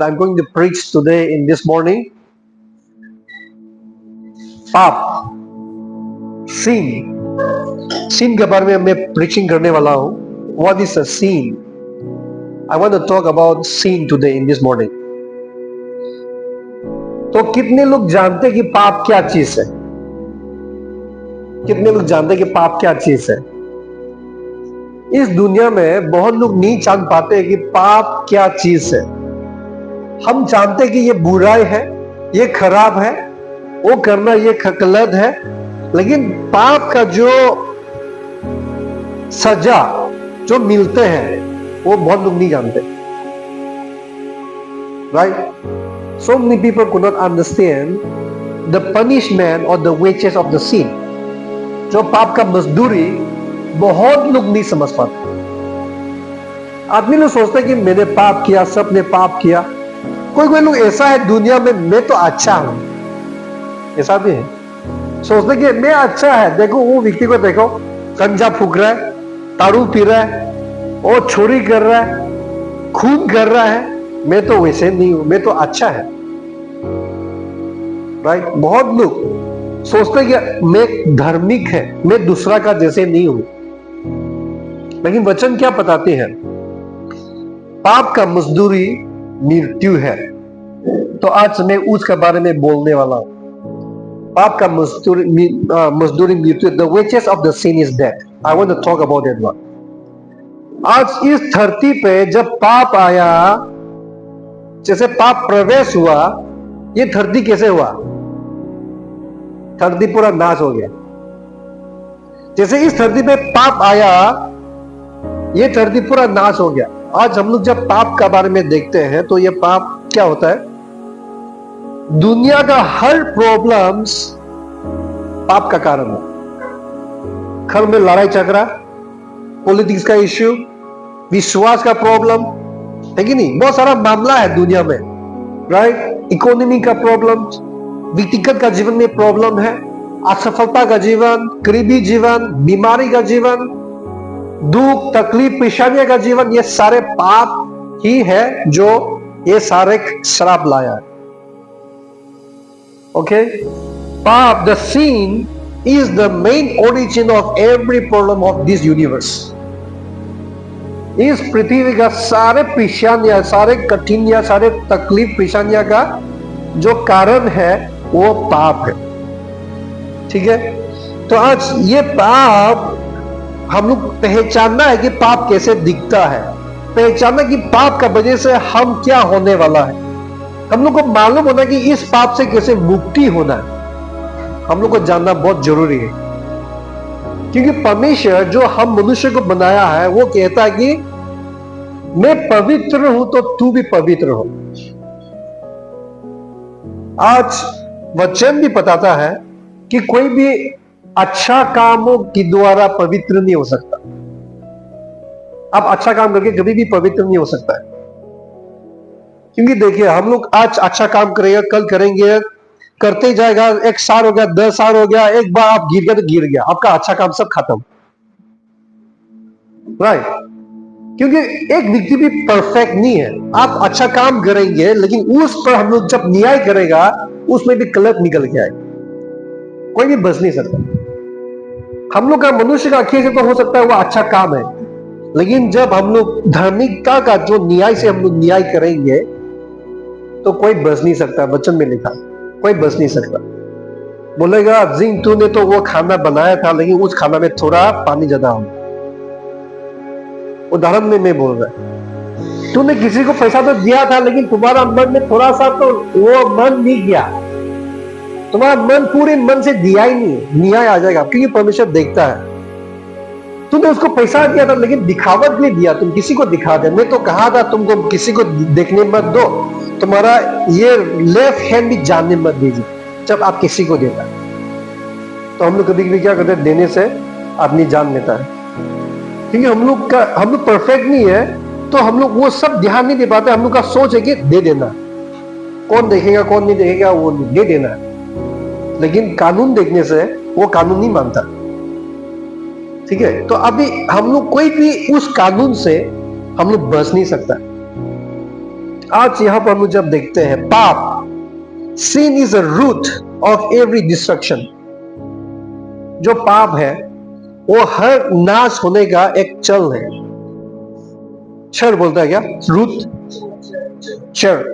that I'm going to preach today in this morning. पाप, sin के बारे में मैं preaching करने वाला हूँ. What is a sin? I want to talk about sin today in this morning. तो कितने लोग जानते हैं कि पाप क्या चीज है? कितने लोग जानते हैं कि पाप क्या चीज है? इस दुनिया में बहुत लोग नहीं जान पाते कि पाप क्या चीज है. हम जानते हैं कि ये बुराई है, ये खराब है, वो करना ये गलत है, लेकिन पाप का जो सजा जो मिलते हैं वो बहुत लोग नहीं जानते. Right? So many people could not understand the punishment or the wages of the sin. जो पाप का मजदूरी बहुत लोग नहीं समझ पाते. आदमी लोग सोचते हैं कि मैंने पाप किया, सबने पाप किया. कोई लोग ऐसा है दुनिया में, मैं तो अच्छा हूं, ऐसा भी है. सोचते कि मैं अच्छा है, देखो वो व्यक्ति को देखो, गंजा फूक रहा है, दारू पी रहा है, वो चोरी कर रहा है, खून कर रहा है, मैं तो वैसे नहीं हूं, मैं तो अच्छा है. राइट? बहुत लोग सोचते कि मैं धार्मिक है, मैं दूसरा का जैसे नहीं हूं. लेकिन वचन क्या बताते हैं? पाप का मजदूरी मृत्यु है. तो आज मैं उसके बारे में बोलने वाला हूं. पाप का मजदूरी मृत्यु. The wages of the sin is death. I want to talk about that one. आज इस धरती पे जब पाप आया, जैसे पाप प्रवेश हुआ, ये धरती कैसे हुआ? धरती पूरा नाश हो गया. जैसे इस धरती पे पाप आया, ये धरती पूरा नाश हो गया. आज हम लोग जब पाप के बारे में देखते हैं तो ये पाप क्या होता है? दुनिया का हर प्रॉब्लम्स पाप का कारण है. घर में लड़ाई झगड़ा, पॉलिटिक्स का इश्यू, विश्वास का प्रॉब्लम है कि नहीं? बहुत सारा मामला है दुनिया में. राइट? इकोनॉमी का प्रॉब्लम, व्यक्तिगत का जीवन में प्रॉब्लम है, असफलता का जीवन, गरीबी जीवन, बीमारी का जीवन, दुख, तकलीफ, परेशानियां का जीवन, ये सारे पाप ही है जो ये सारे श्राप लाया है. ओके? पाप, the sin is the main origin of every problem of this universe. इस पृथ्वी का सारे परेशानियां, सारे कठिनाइयां, सारे तकलीफ परेशानियां का जो कारण है वो पाप है. ठीक है? तो आज ये पाप हम लोग पहचानना है कि पाप कैसे दिखता है, पहचानना कि पाप का वजह से हम क्या होने वाला है. हम लोग को मालूम होना कि इस पाप से कैसे मुक्ति होना है, हम लोग को जानना बहुत जरूरी है. क्योंकि परमेश्वर जो हम मनुष्य को बनाया है वो कहता है कि मैं पवित्र हूं तो तू भी पवित्र हो. आज वचन भी बताता है कि कोई भी अच्छा कामों के द्वारा पवित्र नहीं हो सकता. आप अच्छा काम करके कभी भी पवित्र नहीं हो सकता है. क्योंकि देखिए, हम लोग आज अच्छा काम करेंगे, कल करेंगे, करते ही जाएगा. 1 साल हो गया, 10 साल हो गया, एक बार आप गिर गया तो गिर गया, आपका अच्छा काम सब खत्म. राइट? क्योंकि एक व्यक्ति भी परफेक्ट नहीं है. आप अच्छा काम करेंगे लेकिन उस पर हम लोग जब न्याय करेगा उसमें भी गलत निकल के आएगा. कोई भी बच नहीं सकता. हम लोग का मनुष्य का आंखें से तो हो सकता है वो अच्छा काम है, लेकिन जब हम लोग धार्मिकता का जो न्याय से हम लोग न्याय करेंगे तो कोई बच नहीं सकता. वचन में लिखा, कोई बच नहीं सकता. बोलेगा जिन तूने तो वो खाना बनाया था लेकिन उस खाना में थोड़ा पानी ज्यादा हो. उदाहरण में मैं बोल रहा, तूने किसी को पैसा तो दिया था लेकिन तुम्हारा मन में थोड़ा सा तो वो मन नहीं गया, तुम्हारा मन पूरे मन से दिया ही नहीं, न्याय आ जाएगा. क्योंकि परमेश्वर देखता है. तूने उसको पैसा दिया था लेकिन दिखावट नहीं दिया, तुम किसी को दिखा दे. मैं तो कहा था तुमको किसी को देखने मत दो, तुम्हारा ये लेफ्ट हैंड भी जानने मत दीजिए जब आप किसी को देता. तो हम लोग कभी कभी क्या करते हैं, देने से आदमी जान लेता है. क्योंकि हम लोग परफेक्ट नहीं है तो हम लोग वो सब ध्यान नहीं दे पाते. हम लोग का सोच है कि दे देना, कौन देखेगा कौन नहीं देखेगा वो दे देना. लेकिन कानून देखने से वो कानून नहीं मानता. ठीक है? तो अभी हम लोग कोई भी उस कानून से हम लोग बच नहीं सकता. आज यहां पर हम जब देखते हैं पाप, sin is a root of every destruction। जो पाप है वो हर नाश होने का एक चल है। चर बोलता है क्या? रूट, चर,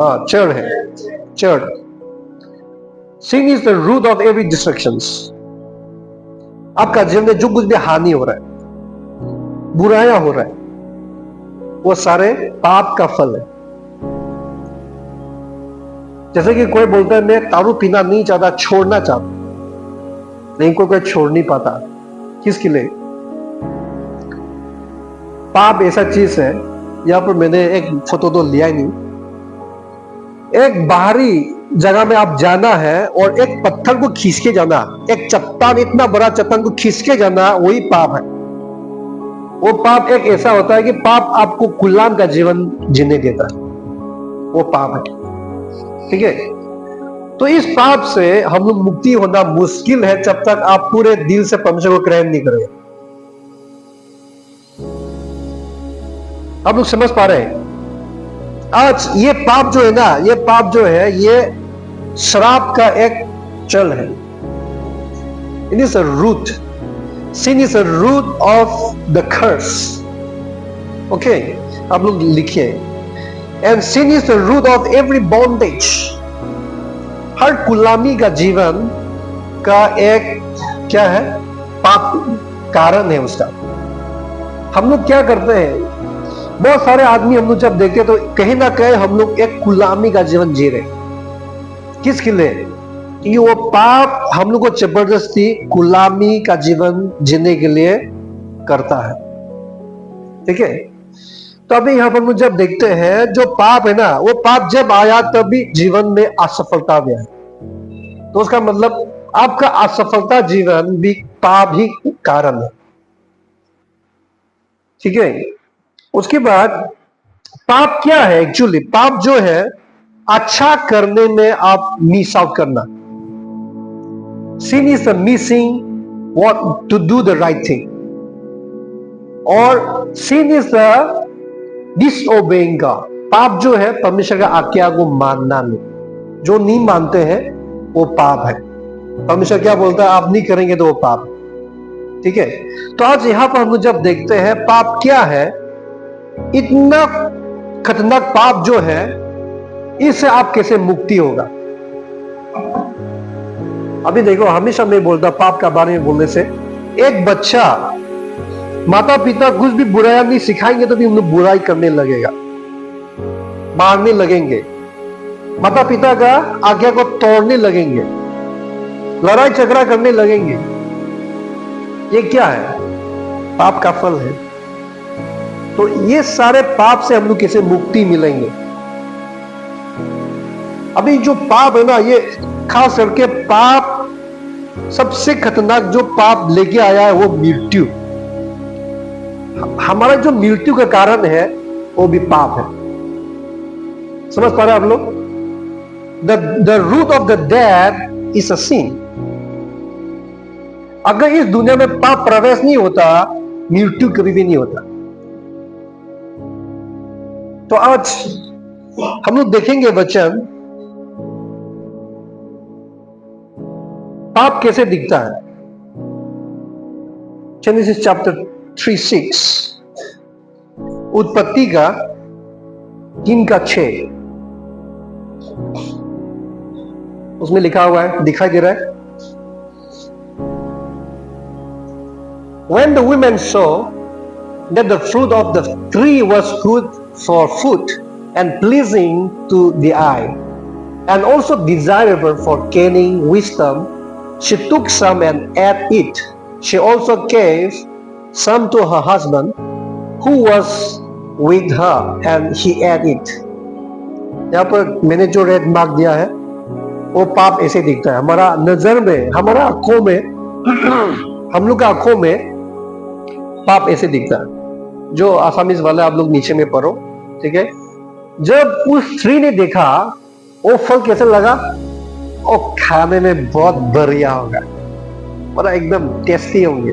हाँ चर है, चर। sin is the root of every destructions। आपका जीवन में जो कुछ भी हानि हो रहा है, बुराइयां हो रहा है, वो सारे पाप का फल है। जैसे कि कोई बोलता है मैं दारू पीना नहीं चाहता, छोड़ना चाहता, नहीं कोई छोड़ नहीं पाता। किसके लिए? पाप ऐसा चीज है, यहां पर मैंने एक फोटो तो लिया ही नहीं। एक बाहरी जगह में आप जाना है और एक पत्थर को खींच के जाना, एक चट्टान, इतना बड़ा चट्टान को खींच के जाना, वही पाप है। वो पाप एक ऐसा होता है कि पाप आपको गुलाम का जीवन जीने देता है, वो पाप है। ठीक है, तो इस पाप से हम लोग मुक्ति होना मुश्किल है जब तक आप पूरे दिल से परमेश्वर को ग्रहण नहीं करेंगे। आप लोग समझ पा रहे हैं? आज ये पाप जो है ना, ये पाप जो है, ये श्राप का एक चल है। It is a root. sin is a root of the curse। Okay, आप लोग लिखिए, and sin is the root of every bondage। हर गुलामी का जीवन का एक क्या है? पाप कारण है उसका। हम लोग क्या करते हैं? बहुत सारे आदमी हम लोग जब देखते हैं तो कहीं ना कहीं हम लोग एक गुलामी का जीवन जी रहे। किसके लिए? कि वो पाप हम लोग को जबरदस्ती गुलामी का जीवन जीने के लिए करता है। ठीक है, तो अभी यहां पर मुझे जब देखते हैं जो पाप है ना, वो पाप जब आया तभी जीवन में असफलता भी आई। तो उसका मतलब आपका असफलता जीवन भी पाप ही कारण है। ठीक है, उसके बाद पाप क्या है? एक्चुअली पाप जो है अच्छा करने में आप मिस आउट करना। sin is the missing what to do the right thing, और sin is the disobeying God। पाप जो है परमेश्वर का आज्ञा को मानना नहीं। जो नहीं मानते हैं वो पाप है। परमेश्वर क्या बोलता है? आप नहीं करेंगे तो वो पाप। ठीक है, तो आज यहां पर हम जब देखते हैं पाप क्या है, इतना खतरनाक पाप जो है, इससे आप कैसे मुक्ति होगा। अभी देखो, हमेशा मैं बोलता पाप का बारे में बोलने से, एक बच्चा माता पिता कुछ भी बुराई नहीं सिखाएंगे तो भी हम लोग बुराई करने लगेगा, मारने लगेंगे, माता पिता का आज्ञा को तोड़ने लगेंगे, लड़ाई झगड़ा करने लगेंगे। ये क्या है? पाप का फल है। तो ये सारे पाप से हम लोग कैसे मुक्ति मिलेंगे? अभी जो पाप है ना, ये खास करके पाप, सबसे खतरनाक जो पाप लेके आया है वो मृत्यु। हमारा जो मृत्यु का कारण है वो भी पाप है। समझ पा रहे हैं आप लोग? The root of the death is a sin. अगर इस दुनिया में पाप प्रवेश नहीं होता, मृत्यु कभी भी नहीं होता। तो आज हम लोग देखेंगे वचन, पाप कैसे दिखता है। जेनेसिस चैप्टर 3:6, उत्पत्ति का 3:6, उसमें लिखा हुआ है, दिखाई दे रहा है। When the women saw that the fruit of the tree was good for food and pleasing to the eye, and also desirable for gaining wisdom, she took some and ate it. She also gave some to her husband who was with her, and he ate it। यहाँ पर मैंने जो red mark दिया है वो पाप ऐसे दिखता है हमारा नजर में, हमारा आंखों में, हम लोग का आंखों में पाप ऐसे दिखता है। जो आसामीज वाले आप लोग नीचे में पढ़ो, ठीक है। जब उस स्त्री ने देखा वो फल कैसे लगा, और खाने में बहुत बढ़िया होगा, मतलब एकदम टेस्टी होंगे।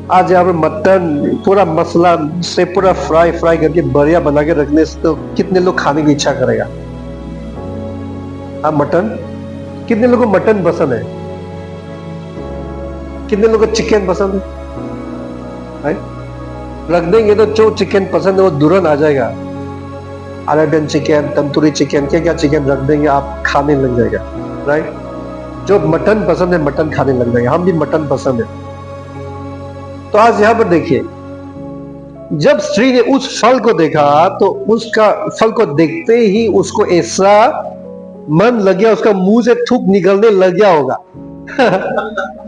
आज यहाँ पे मटन पूरा मसाला से पूरा फ्राई फ्राई करके बढ़िया बना के रखने से तो कितने लोग खाने की इच्छा करेगा। हाँ मटन, कितने लोगों को मटन पसंद है, कितने लोगों को चिकन पसंद है? रख देंगे तो जो चिकन पसंद है वो तुरंत आ जाएगा। अरेबियन चिकन, तंदूरी चिकन, क्या क्या चिकन रख देंगे, आप खाने लग जाएगा। राइट, जो मटन पसंद है मटन खाने लग जाएगा। हम भी मटन पसंद है। तो आज यहां पर देखिए, जब स्त्री ने उस फल को देखा तो उसका फल को देखते ही उसको ऐसा मन लग गया, उसका मुंह से थूक निकलने लग गया होगा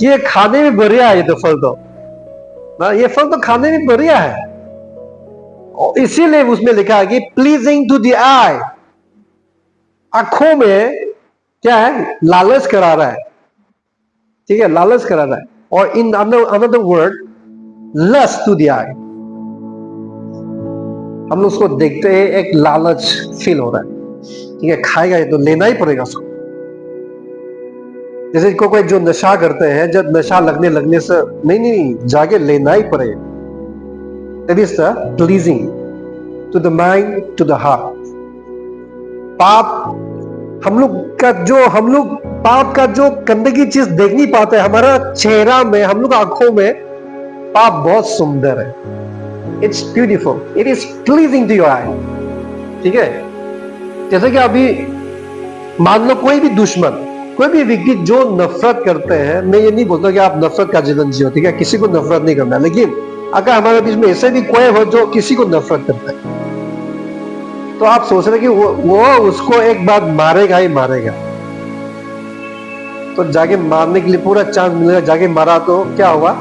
ये खाने में बढ़िया है, ये तो फल तो ना, ये फल तो खाने में बढ़िया है। और इसीलिए उसमें लिखा है कि प्लीजिंग टू द आई, आंखों में क्या है, लालच करा रहा है। ठीक है, लालच करा रहा है। और in another word, lust to the eye, हम लोग उसको देखते हैं एक लालच फील हो रहा है। ठीक है, खाएगा ये तो लेना ही पड़ेगा उसको। जैसे कोई जो नशा करते हैं, जब नशा लगने से नहीं जाके लेना ही पड़ेगा। That is the pleasing to the mind, to the heart. पाप हम लोग पाप का जो गंदगी चीज देख नहीं पाते, हमारा चेहरा में, हम लोग आंखों में पाप बहुत सुंदर है। It's beautiful. It is pleasing to your eye. ठीक है, जैसे कि अभी मान लो कोई भी दुश्मन, कोई भी व्यक्ति जो नफरत करते हैं, मैं ये नहीं बोलता कि आप नफरत का जीवन जियो, ठीक है, किसी को नफरत नहीं करना, लेकिन अगर हमारे बीच में ऐसे भी कोई हो जो किसी को नफरत करता है, तो आप सोच रहे कि वो उसको एक बार मारेगा ही मारेगा, तो जाके मारने के लिए पूरा चांस मिलेगा, जाके मारा तो क्या होगा,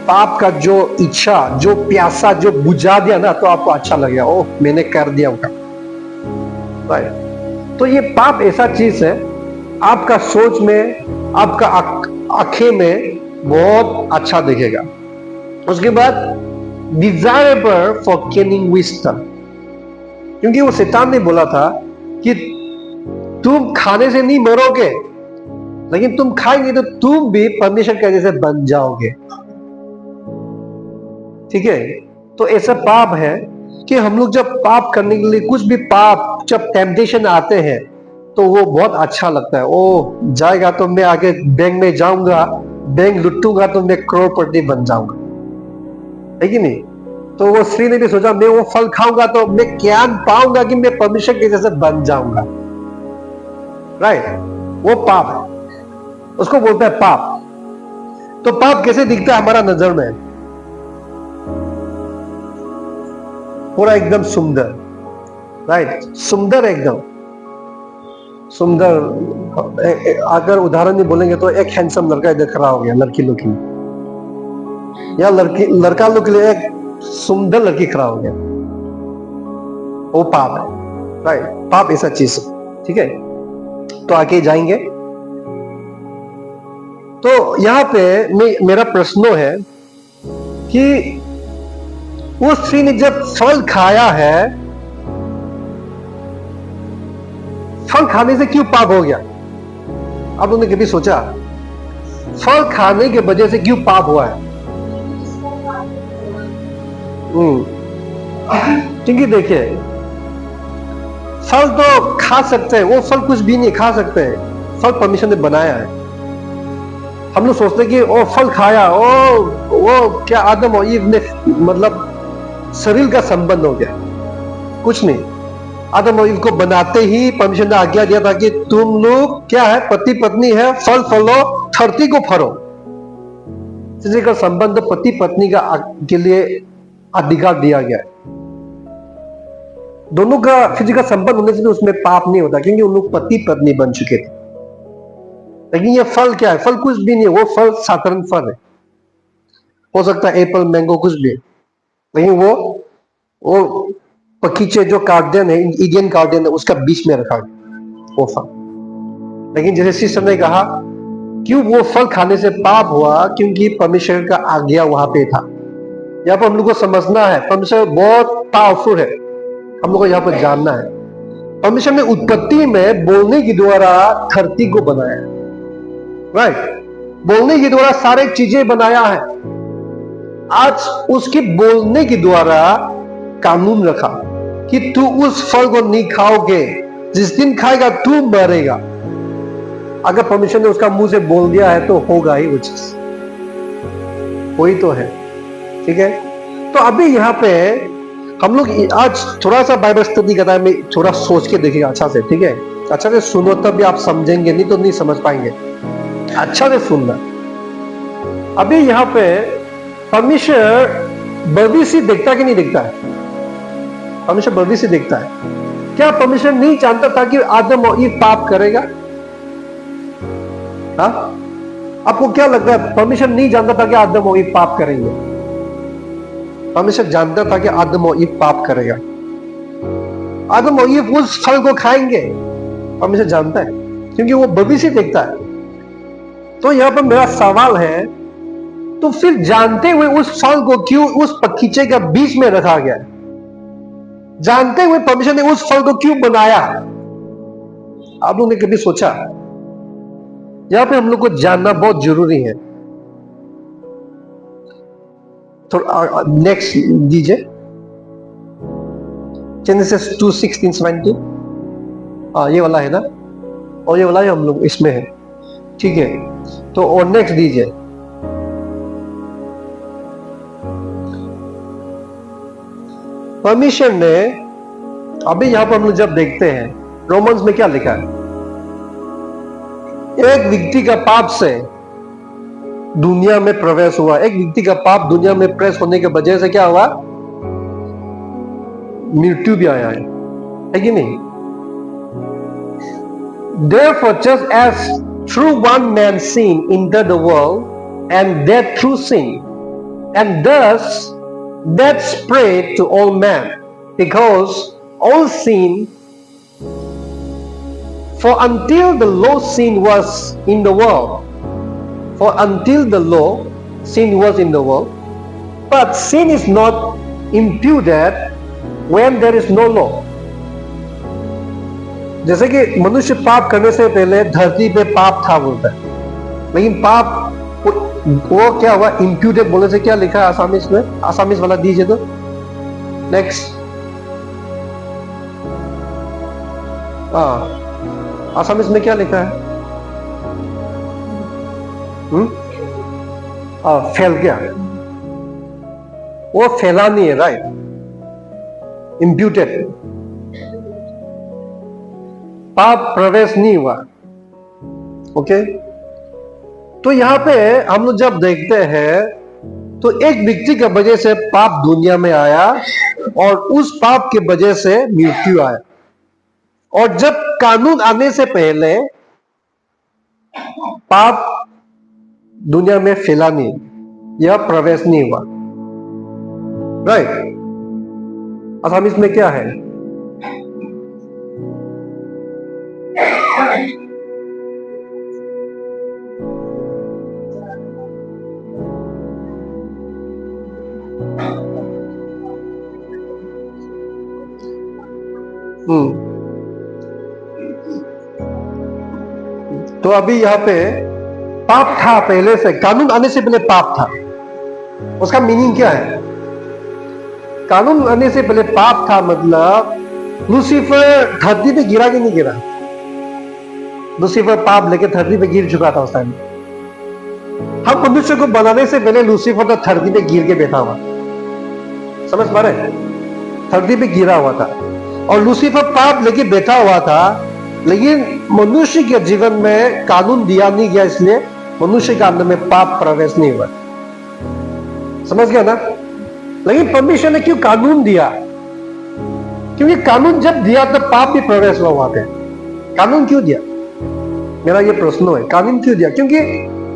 पाप का जो इच्छा, जो प्यासा जो बुझा दिया ना, तो आपको अच्छा लगेगा, ओह मैंने कर दिया उनका। तो ये पाप ऐसा चीज है, आपका सोच में, आपका आंखें में बहुत अच्छा दिखेगा। उसके बाद डिजायरेबल फॉर गेनिंग विजडम, क्योंकि वो शैतान ने बोला था कि तुम खाने से नहीं मरोगे, लेकिन तुम खाएंगे तो तुम भी परमेश्वर के जैसे बन जाओगे। ठीक है, तो ऐसा पाप है कि हम लोग जब पाप करने के लिए, कुछ भी पाप जब टेम्पटेशन आते हैं तो वो बहुत अच्छा लगता है। ओ जाएगा तो मैं आगे बैंक में जाऊंगा, बैंक लुटूंगा तो मैं करोड़पति बन जाऊंगा, है कि नहीं? तो वो स्त्री ने भी सोचा मैं वो फल खाऊंगा तो मैं ज्ञान पाऊंगा कि मैं परमेश्वर के जैसे बन जाऊंगा। राइट, वो पाप है, उसको बोलता है पाप। तो पाप कैसे दिखता है हमारा नजर में? पूरा एकदम सुंदर, राइट, सुंदर, एकदम सुंदर। अगर उदाहरण नहीं बोलेंगे तो एक हैंडसम लड़का इधर खड़ा हो गया लड़की लोग की, या लड़का लोग के लिए एक सुंदर लड़की खड़ा हो गया, वो पाप है। राइट, पाप ऐसा चीज है। ठीक है, तो आगे जाएंगे। तो यहां पे मेरा प्रश्न है कि वो स्त्री ने जब फल खाया है, फल खाने से क्यों पाप हो गया? आप लोगों ने कभी सोचा फल खाने के वजह से क्यों पाप हुआ है? क्योंकि देखिए, फल तो खा सकते हैं, वो फल कुछ भी नहीं खा सकते हैं, फल परमेश्वर ने बनाया है। हम लोग सोचते हैं कि वो फल खाया, वो क्या आदम और ईव ने मतलब शरीर का संबंध हो गया, कुछ नहीं। आदम और ईव को बनाते ही परमेश्वर ने आज्ञा दिया था कि तुम लोग क्या है, पति पत्नी है, फल फलो, धरती को फरो। फिजिकल संबंध पति पत्नी का के लिए अधिकार दिया गया है। दोनों का फिजिकल संबंध होने से भी उसमें पाप नहीं होता, क्योंकि उन लोग पति पत्नी बन चुके थे। लेकिन ये फल क्या है? फल कुछ भी नहीं है, वो फल साधारण फल है, हो सकता है एप्पल, मैंगो, कुछ भी, लेकिन वो बगीचे जो गार्डन है, इंडियन गार्डन है, उसका बीच में रखा गया वो फल। लेकिन जैसे सिस्टर ने कहा, क्यों वो फल खाने से पाप हुआ? क्योंकि परमेश्वर का आज्ञा वहां पे था। यहाँ पर हम लोग को समझना है, परमेश्वर बहुत पावरफुल है, हम लोग को यहाँ पर जानना है। परमेश्वर ने उत्पत्ति में बोलने के द्वारा धरती को बनाया, राइट, बोलने के द्वारा सारे चीजें बनाया है। आज उसके बोलने के द्वारा कानून रखा कि तू उस फल को नहीं खाओगे, जिस दिन खाएगा तू मरेगा। अगर परमेश्वर ने उसका मुंह से बोल दिया है तो होगा ही वो चीज, वही तो है। ठीक है, तो अभी यहाँ पे हम लोग आज थोड़ा सा बाइबल स्टडी करना है, मैं थोड़ा सोच के देखिएगा अच्छा से। ठीक है, अच्छा से सुनो तब भी आप समझेंगे, नहीं तो नहीं समझ पाएंगे। अच्छा से सुनना। अभी यहाँ पे परमेश्वर भविष्य देखता कि नहीं देखता है? परमेश्वर भविष्य देखता है। क्या परमेश्वर नहीं जानता था कि आदम और ईव पाप करेगा? हाँ, आपको क्या लगता है परमेश्वर नहीं जानता था कि आदम और ईव पाप करेंगे? परमेश्वर जानता था कि आदम और ईव पाप करेगा। आदम और ईव उस फल को खाएंगे, परमेश्वर जानता है, क्योंकि वो भविष्य देखता है। तो यहां पर मेरा सवाल है, तो फिर जानते हुए उस फल को क्यों उस बगीचे का बीच में रखा गया? जानते हुए परमेश्वर ने उस फल को क्यों बनाया? आप लोगों ने कभी सोचा? यहां पे हम लोग को जानना बहुत जरूरी है। तो नेक्स्ट दीजिए, जेनेसिस 2:16-17। ये वाला है ना, और ये वाला है हम लोग इसमें है। ठीक है, तो और नेक्स्ट दीजिए। परमेश्वर ने अभी यहां पर हम लोग जब देखते हैं रोमन्स में क्या लिखा है, एक व्यक्ति का पाप से दुनिया में प्रवेश हुआ। एक व्यक्ति का पाप दुनिया में प्रवेश होने की वजह से क्या हुआ? मृत्यु भी आया है कि नहीं? Therefore, just as through one man sin entered the world, and death through sin, and thus death spread to all men, because all sin. For until the law, sin was in the world. For until the law, sin was in the world. But sin is not imputed when there is no law. जैसे कि मनुष्य पाप करने से पहले धरती पे पाप था बोलता है, लेकिन पाप वो क्या हुआ? इम्प्यूटेड बोलने से क्या लिखा है आसामीज में? आसामीज वाला दीजिए तो। नेक्स्ट, आसामीज में क्या लिखा है? फैल गया। वो फैला नहीं है, राइट? इम्प्यूटेड, पाप प्रवेश नहीं हुआ। ओके, तो यहां पे हम लोग जब देखते हैं तो एक व्यक्ति की वजह से पाप दुनिया में आया, और उस पाप की वजह से मृत्यु आया। और जब कानून आने से पहले पाप दुनिया में फैला नहीं, यह प्रवेश नहीं हुआ, राइट? असामीज में क्या है? तो अभी यहां पे पाप था पहले से, कानून आने से पहले पाप था। उसका मीनिंग क्या है? कानून आने से पहले पाप था मतलब लूसीफर धरती पे गिरा कि नहीं गिरा? लूसीफर पाप लेके धरती पे गिर चुका था उस टाइम। हम मनुष्य को बनाने से पहले लूसीफर तो धरती पे गिर के बैठा हुआ, समझ पा रहे? धरती पे गिरा हुआ था, और लूसीफर पाप लेके बैठा हुआ था, लेकिन मनुष्य के जीवन में कानून दिया नहीं गया, इसलिए मनुष्य के अंदर में पाप प्रवेश नहीं हुआ। समझ गया ना? लेकिन परमेश्वर ने क्यों कानून दिया? क्योंकि कानून जब दिया तब पाप भी प्रवेश हुआ वहां पे। कानून क्यों दिया? मेरा ये प्रश्न है, कानून क्यों दिया? क्योंकि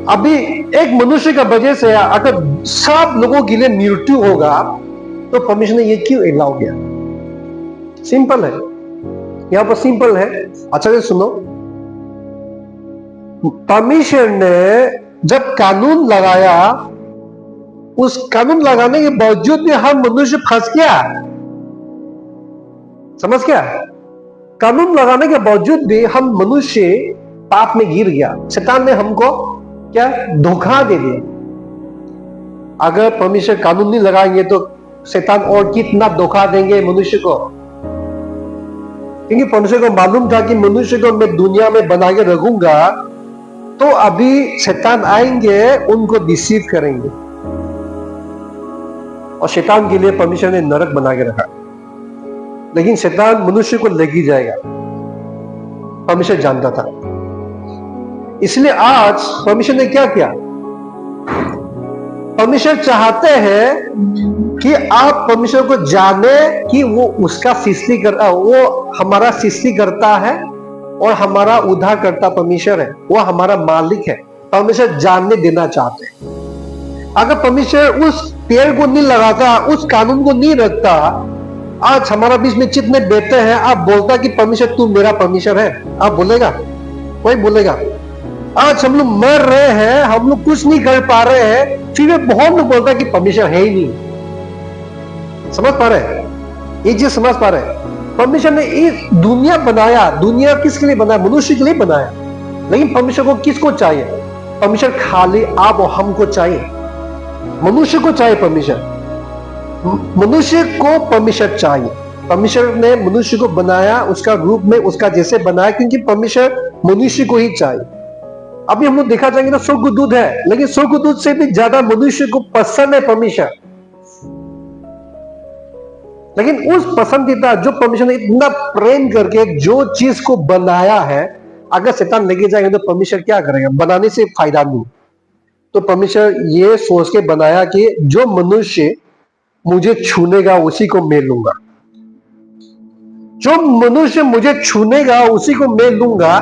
अभी एक मनुष्य का वजह से अगर सब लोगों के लिए मृत्यु होगा तो परमेश्वर ने ये क्यों अलाउ किया? सिंपल है, यहां पर सिंपल है। अच्छा से सुनो, परमेश्वर ने जब कानून लगाया, उस कानून लगाने के बावजूद भी हम मनुष्य फंस गया। समझ गया? कानून लगाने के बावजूद भी हम मनुष्य पाप में गिर गया। शैतान ने हमको क्या धोखा दे दिया। अगर परमेश्वर कानून नहीं लगाएंगे तो शैतान और कितना धोखा देंगे मनुष्य को, क्योंकि परमेश्वर को मालूम था कि मनुष्य को मैं दुनिया में बना के रखूंगा तो अभी शैतान आएंगे उनको डिसीव करेंगे, और शैतान के लिए परमेश्वर ने नरक बना के रखा, लेकिन शैतान मनुष्य को लेगी जाएगा, परमेश्वर जानता था। इसलिए आज परमेश्वर ने क्या किया, परमेश्वर चाहते हैं कि आप परमेश्वर को जाने कि वो उसका सृष्टि कर, वो हमारा सृष्टि करता है और हमारा उद्धार करता परमेश्वर है, वो हमारा मालिक है। परमेश्वर जानने देना चाहते हैं। अगर परमेश्वर उस पेड़ को नहीं लगाता, उस कानून को नहीं रखता, आज हमारा बीच में जितने बेटे हैं, आप बोलता कि परमेश्वर तू मेरा परमेश्वर है, आप बोलेगा? कोई बोलेगा? आज हम लोग मर रहे हैं, हम लोग कुछ नहीं कर पा रहे हैं, फिर बहुत लोग बोलता कि परमेश्वर है ही नहीं। समझ पा रहे? ये चीज समझ पा रहे? परमेश्वर ने इस दुनिया बनाया, दुनिया किसके लिए बनाया? मनुष्य के लिए बनाया। लेकिन परमेश्वर को किसको चाहिए? परमेश्वर खाली आप और हमको चाहिए, मनुष्य को चाहिए। परमेश्वर मनुष्य को परमेश्वर चाहिए। परमेश्वर ने मनुष्य को बनाया, उसका रूप में उसका जैसे बनाया, क्योंकि परमेश्वर मनुष्य को ही चाहिए। अभी हम लोग देखा जाएंगे तो स्वर्गदूत है, लेकिन स्वर्गदूत से भी ज्यादा मनुष्य को पसंद है परमेश्वर। लेकिन उस पसंदीदा जो परमेश्वर ने इतना प्रेम करके जो चीज को बनाया है, अगर शैतान लेके जाएंगे तो परमेश्वर क्या करेगा? बनाने से फायदा नहीं। तो परमेश्वर ये सोच के बनाया कि जो मनुष्य मुझे छूनेगा उसी को मैं लूंगा, जो मनुष्य मुझे छूनेगा उसी को मैं लूंगा।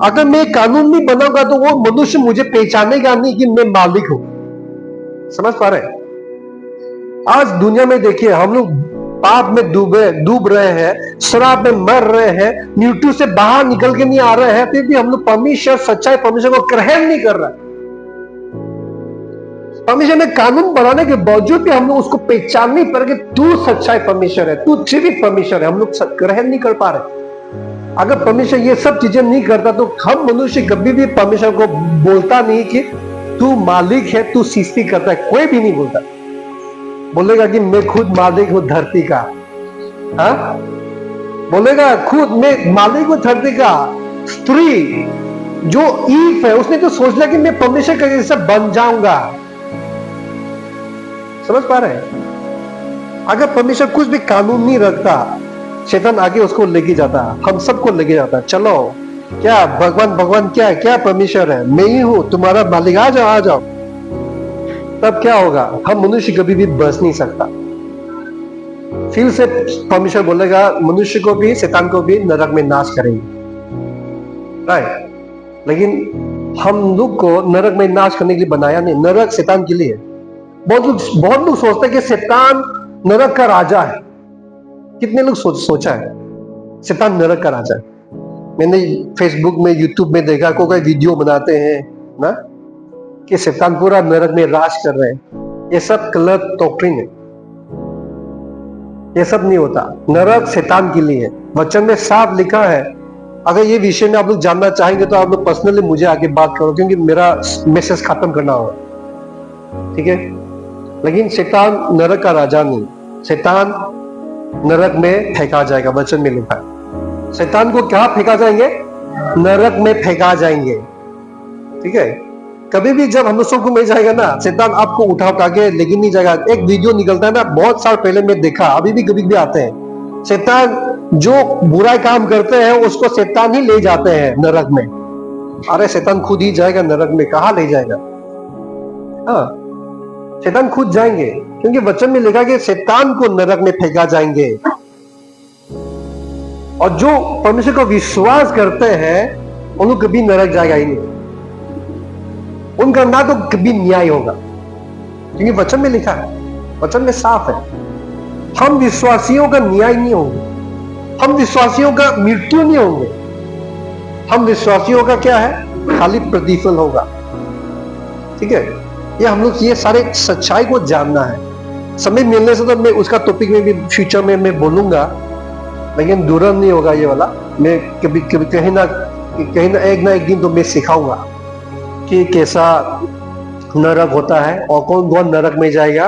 अगर मैं कानून नहीं बनाऊंगा तो वो मनुष्य मुझे पहचानेगा नहीं कि मैं मालिक हूं। समझ पा रहे? आज दुनिया में देखिए, हम लोग पाप में डूब रहे हैं, शराब में मर रहे हैं, मृत्यु से बाहर निकल के नहीं आ रहे हैं, फिर भी हम लोग परमेश्वर, सच्चाई परमेश्वर को ग्रहण नहीं कर रहे। परमेश्वर ने कानून बनाने के बावजूद भी हम लोग उसको पहचान नहीं पा रहे कि तू सच्चाई परमेश्वर है, तू जीवित परमेश्वर है। हम लोग ग्रहण नहीं कर पा रहे। अगर परमेश्वर ये सब चीजें नहीं करता तो हम मनुष्य कभी भी परमेश्वर को बोलता नहीं कि तू मालिक है, तू सृष्टि करता है। कोई भी नहीं बोलता। बोलेगा कि मैं खुद मालिक हूं धरती का। हाँ, बोलेगा खुद मैं मालिक हूं धरती का। स्त्री जो ईव है, उसने तो सोच लिया कि मैं परमेश्वर का जैसा बन जाऊंगा। समझ पा रहे हैं? अगर परमेश्वर कुछ भी कानून नहीं रखता, शैतान आगे उसको लेके जाता, हम सबको लेके जाता। चलो क्या भगवान क्या है? क्या परमेश्वर है? मैं ही हूं तुम्हारा मालिक, आ जाओ आ जाओ। तब क्या होगा? हम मनुष्य कभी भी बच नहीं सकता। फिर से परमेश्वर बोलेगा मनुष्य को भी, शैतान को भी नरक में नाश करेंगे। राइट? लेकिन हम लोग को नरक में नाश करने के लिए बनाया नहीं, नरक शैतान के लिए। बहुत लोग सोचते हैं कि शैतान नरक का राजा है। कितने लोग सोचा है शैतान नरक का राजा है? मैंने फेसबुक में, यूट्यूब में देखा, कोई वीडियो बनाते हैं ना कि शैतान पूरा नरक में राज कर रहे हैं। ये सब गलत डॉक्ट्रिन है। ये सब नहीं होता। नरक शैतान के लिए है। वचन में साफ लिखा है। अगर ये विषय में आप लोग जानना चाहेंगे तो आप लोग पर्सनली मुझे आगे बात करो, क्योंकि मेरा मैसेज खत्म करना होगा। ठीक है? लेकिन शैतान नरक का राजा नहीं। शैतान नरक में फेंका जाएगा। वचन में लिखा है शैतान को क्या फेंका जाएंगे? नरक में फेंका जाएंगे। ठीक है? कभी भी जब हम लोग को मिल जाएगा ना, शैतान आपको उठा के लेकिन नहीं जाएगा। एक वीडियो निकलता है ना, बहुत साल पहले मैं देखा, अभी भी कभी भी आते हैं। शैतान जो बुरा काम करते हैं उसको शैतान ही ले जाते हैं नरक में। अरे शैतान खुद ही जाएगा नरक में, कहां ले जाएगा? हाँ, शैतान खुद जाएंगे, क्योंकि वचन में लिखा कि शैतान को नरक में फेंका जाएंगे। और जो परमेश्वर को विश्वास करते हैं उन लोग कभी नरक जाएगा ही नहीं। उनका ना तो कभी न्याय होगा, क्योंकि वचन में लिखा है, वचन में साफ है। हम विश्वासियों का न्याय नहीं होंगे, हम विश्वासियों का मृत्यु नहीं होंगे। हम विश्वासियों का क्या है? खाली प्रतिफल होगा। ठीक है? ये हम लोग ये सारे सच्चाई को जानना है। समय मिलने से तो मैं उसका टॉपिक में भी फ्यूचर में मैं बोलूंगा, लेकिन दूरम नहीं होगा ये वाला। मैं कभी कभी कहीं ना एक दिन तो मैं सिखाऊंगा कि कैसा नरक होता है और कौन कौन नरक में जाएगा,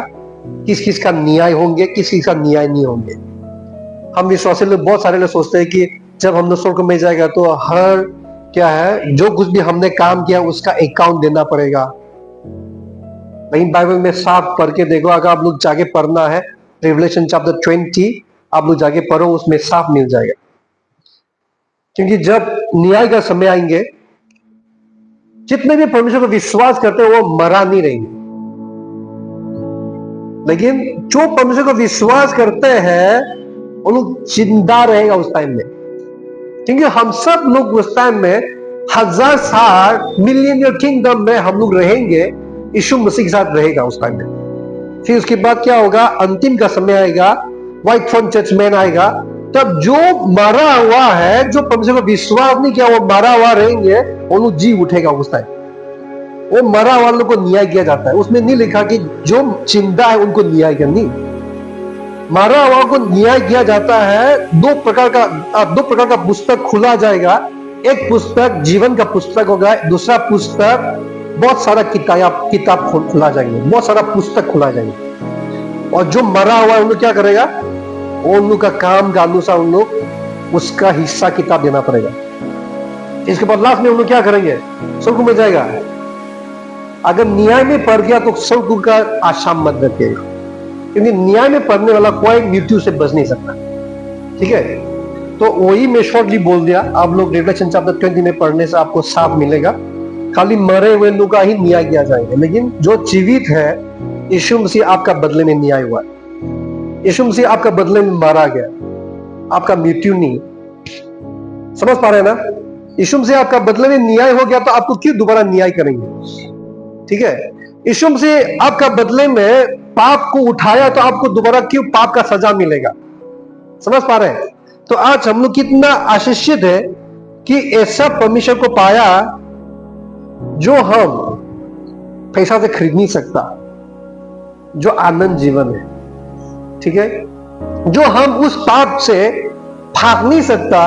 किस किस का न्याय होंगे, किस किस का न्याय नहीं होंगे। हम विश्वासी लोग, बहुत सारे लोग सोचते हैं कि जब हम लोग स्वर्ग में जाएगा तो हर क्या है, जो कुछ भी हमने काम किया उसका अकाउंट देना पड़ेगा। लेकिन बाइबल में साफ पढ़ के देखो, अगर आप लोग जाके पढ़ना है रिवलेशन चैप्टर 20, आप लोग जाके पढ़ो, उसमें साफ मिल जाएगा। क्योंकि जब न्याय का समय आएंगे, जितने भी परमेश्वर को विश्वास करते हैं वो मरा नहीं रहेंगे, लेकिन जो परमेश्वर को विश्वास करते हैं वो लोग जिंदा रहेगा उस टाइम में। क्योंकि हम सब लोग उस टाइम में 1000 साल मिलियनियर किंगडम में हम लोग रहेंगे, यीशु मसीह के साथ रहेगा उस टाइम में। फिर उसके बाद क्या होगा, अंतिम का समय आएगा, व्हाइट थ्रोन जजमेंट आएगा। तब जो मरा हुआ है, जो परमेश्वर को विश्वास नहीं किया, वो मरा हुआ रहेंगे, वो लोग जी उठेगा उस टाइम। वो मरा वालों को न्याय किया जाता है। उसमें नहीं लिखा कि जो जिंदा है उनको न्याय करनी, मरा हुआ को न्याय किया जाता है। दो प्रकार का पुस्तक खुला जाएगा। एक पुस्तक जीवन का पुस्तक होगा, दूसरा पुस्तक बहुत सारा किताब खुला जाएंगे, बहुत सारा पुस्तक खुला जाएंगे। और जो मरा हुआ उन लोग क्या करेगा, उन लोग का काम का अनुसार उन लोग उसका हिस्सा किताब देना पड़ेगा। इसके बाद लास्ट में उन लोग क्या करेंगे, स्वर्ग में जाएगा। अगर न्याय में पड़ गया तो स्वर्ग का आशा मत रखिएगा, क्योंकि न्याय में पढ़ने वाला कोई मृत्यु से बच नहीं सकता। ठीक है, तो वही मैं शॉर्टली बोल दिया। आप लोग रिवलेशन चैप्टर 20 में पढ़ने से आपको साफ मिलेगा। खाली मरे हुए लोग का ही न्याय किया जाएगा, लेकिन जो जीवित है, यीशु मसीह आपका बदले में न्याय हुआ। यीशु मसीह आपका बदले में मारा गया, आपका मृत्यु नहीं। समझ पा रहे हैं ना? यीशु मसीह आपका बदले में न्याय हो गया तो आपको क्यों दोबारा न्याय करेंगे? ठीक है, यीशु मसीह आपका बदले में पाप को उठाया तो आपको दोबारा क्यों पाप का सजा मिलेगा? समझ पा रहे हैं? तो आज हम लोग कितना आशीषित है कि ऐसा परमेश्वर को पाया जो हम पैसा से खरीद नहीं सकता, जो आनंद जीवन है। ठीक है, जो हम उस पाप से भाग नहीं सकता,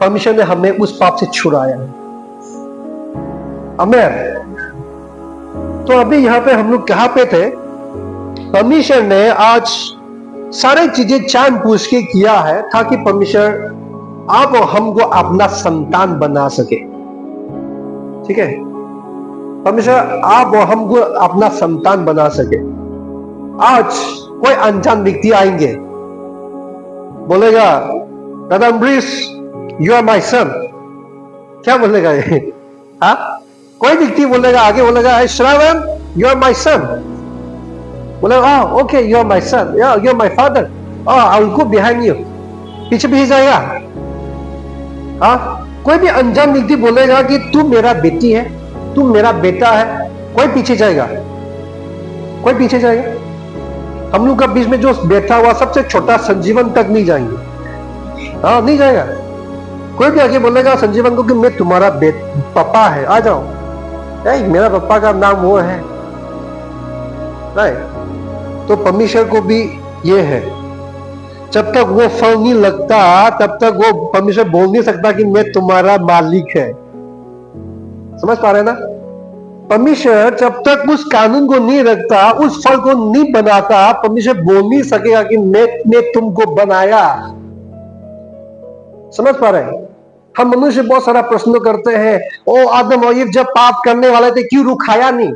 परमेश्वर ने हमें उस पाप से छुड़ाया है। आमीन। तो अभी यहां पे हम लोग कहां पे थे? परमेश्वर ने आज सारी चीजें जान पूछ के किया है ताकि परमेश्वर आप और हमको अपना संतान बना सके। ठीक है, परमेश्वर आप और हमको अपना संतान बना सके। आज कोई अनजान व्यक्ति आएंगे, बोलेगा दादा Ambarish you are my son. क्या बोलेगा ये? हाँ, कोई व्यक्ति बोलेगा, आगे बोलेगा Shravan you are my son, बोलेगा okay you are my son, you are my father, I will go behind you, पीछे पीछे जाएगा। हाँ, कोई भी अनजान व्यक्ति बोलेगा कि तू मेरा बेटी है, तू मेरा बेटा है, कोई पीछे जाएगा, कोई पीछे जाएगा। हम लोग का बीच में जो बैठा हुआ सबसे छोटा संजीवन तक नहीं जाएंगे। हाँ, नहीं जाएगा। कोई भी आगे बोलेगा संजीवन को कि मैं तुम्हारा पापा है, आ जाओ, मेरा पापा का नाम वो है। राइट, तो परमेश्वर को भी ये है, जब तक वो फल नहीं लगता तब तक वो परमेश्वर बोल नहीं सकता कि मैं तुम्हारा मालिक है। समझ पा रहे ना? परमेश्वर जब तक उस कानून को नहीं रखता, उस फल को नहीं बनाता, परमेश्वर बोल नहीं सकेगा कि मैं तुमको बनाया। समझ पा रहे हैं? हम मनुष्य बहुत सारा प्रश्न करते हैं, ओ आदम और ईव जब पाप करने वाले थे क्यों रुखाया नहीं?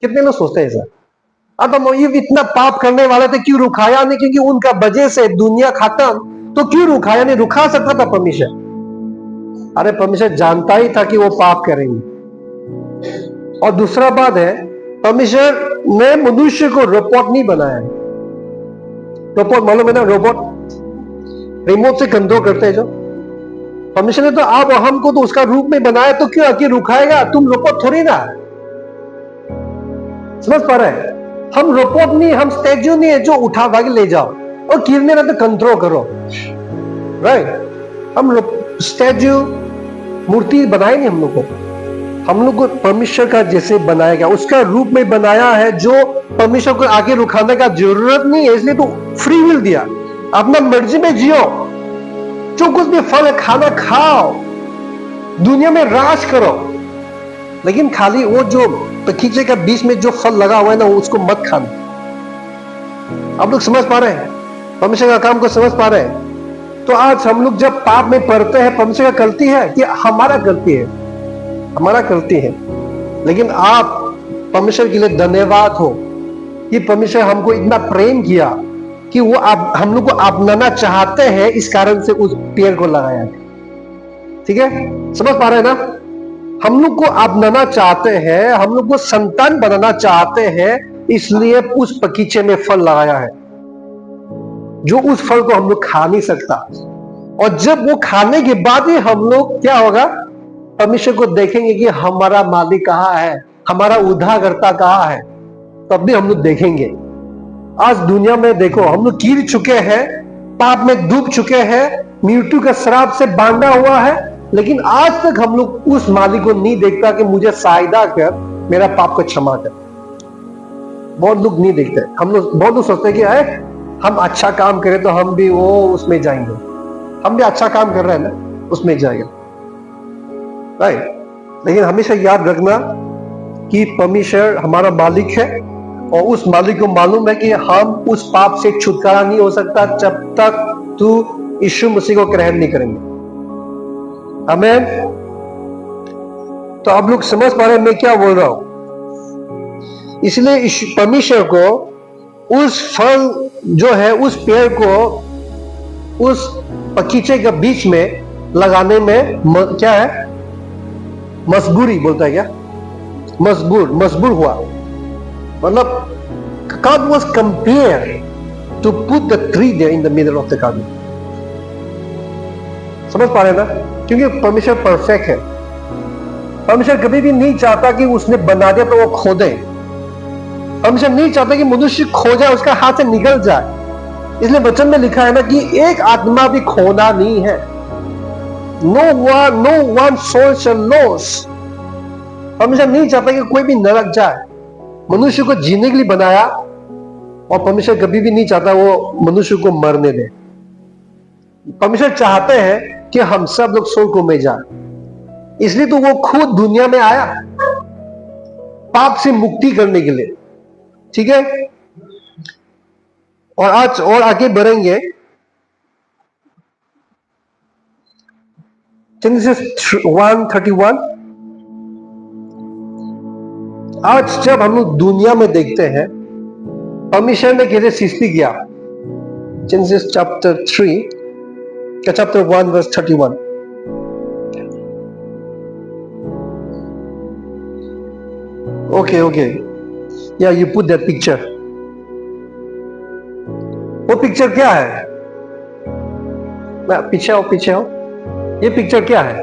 कितने लोग सोचते हैं ऐसा? आदम और ईव इतना पाप करने वाले थे क्यों रुखाया नहीं? क्योंकि उनका वजह से दुनिया खत्म, तो क्यों रुखाया नहीं? रुखा सकता था परमेश्वर। अरे परमेश्वर जानता ही था कि वो पाप करेंगे। और दूसरा बात है, परमेश्वर ने मनुष्य को रोबोट नहीं बनाया। रोबोट मालूम है ना? रोबोट रिमोट से कंट्रोल करते हैं जो। परमेश्वर ने तो आप और हमको तो उसका रूप में बनाया, तो क्यों आके रुखाएगा? तुम रोबोट थोड़ी ना। समझ पा रहे हैं? हम रोबोट नहीं, हम स्टैच्यू नहीं है जो उठा भाग ले जाओ और गिरने ना तो कंट्रोल करो। राइट, हम स्टैच्यू मूर्ति बनाए नहीं हम लोग को। हम लोग को परमेश्वर का जैसे बनाया गया, उसका रूप में बनाया है, जो परमेश्वर को आगे रुखाने का जरूरत नहीं है, इसलिए तो फ्री विल दिया। अपना मर्जी में जियो, जो कुछ भी फल है खाना खाओ, दुनिया में राज करो, लेकिन खाली वो जो बगीचे का बीच में जो फल लगा हुआ है ना, उसको मत खाना। आप लोग समझ पा रहे हैं? परमेश्वर का काम को समझ पा रहे हैं? तो आज हम लोग जब पाप में पड़ते हैं, परमेश्वर का गलती है कि हमारा गलती है? हमारा गलती है। लेकिन आप परमेश्वर के लिए धन्यवाद हो कि परमेश्वर हमको इतना प्रेम किया कि वो आप हम लोग को अपनाना चाहते हैं, इस कारण से उस पेड़ को लगाया। ठीक है, समझ पा रहे हैं ना? हम लोग को अपनाना चाहते हैं, हम लोग को संतान बनाना चाहते हैं, इसलिए उस बगीचे में फल लगाया है, जो उस फल को हम लोग खा नहीं सकता। और जब वो खाने के बाद ही हम लोग क्या होगा, परमेश्वर को देखेंगे कि हमारा मालिक कहाँ है, हमारा उद्धारकर्ता कहाँ है, तब भी हम लोग देखेंगे। आज दुनिया में देखो, हम लोग गिर चुके हैं, पाप में डूब चुके हैं, मृत्यु का श्राप से बांधा हुआ है, लेकिन आज तक हम लोग उस मालिक को नहीं देखता कि मुझे सहायता कर, मेरा पाप को क्षमा कर। बहुत लोग नहीं देखते। बहुत लोग सोचते हैं कि अरे हम अच्छा काम करें तो हम भी वो उसमें जाएंगे। हम भी अच्छा काम कर रहे हैं ना, उसमें जाएगा, राइट। लेकिन हमेशा याद रखना कि परमेश्वर हमारा मालिक है, और उस मालिक को मालूम है कि हम उस पाप से छुटकारा नहीं हो सकता जब तक तू यीशु मसीह को ग्रहण नहीं करेंगे। आमीन। तो आप लोग समझ पा रहे हैं मैं क्या बोल रहा हूं? इसलिए परमेश्वर को उस फल जो है, उस पेड़ को उस बगीचे के बीच में लगाने में क्या है, मजबूरी बोलता है क्या, मजबूर हुआ। मतलब God was compelled to put the tree there in the middle of the garden. समझ पा रहे ना? क्योंकि परमेश्वर परफेक्ट है। परमेश्वर कभी भी नहीं चाहता कि उसने बना दिया तो वो खो दे। परमेश्वर नहीं चाहता कि मनुष्य खो जाए, उसका हाथ से निकल जाए। इसलिए वचन में लिखा है ना कि एक आत्मा भी खोना नहीं है। No one soul shall lose. परमेश्वर नहीं चाहता कि कोई भी नरक जाए। मनुष्य को जीने के लिए बनाया, और परमेश्वर कभी भी नहीं चाहता वो मनुष्य को मरने दे। परमेश्वर चाहते हैं कि हम सब लोग स्वर्ग में जाए। इसलिए तो वो खुद दुनिया में आया, पाप से मुक्ति करने के लिए। ठीक है, और आज और आगे बढ़ेंगे। जेनेसिस 1:31। आज जब हम लोग दुनिया में देखते हैं परमेश्वर ने कैसे सृष्टि किया, genesis chapter 1 verse 31। Okay, yeah, you put that picture। वो पिक्चर क्या है? पीछे आओ। ये पिक्चर क्या है?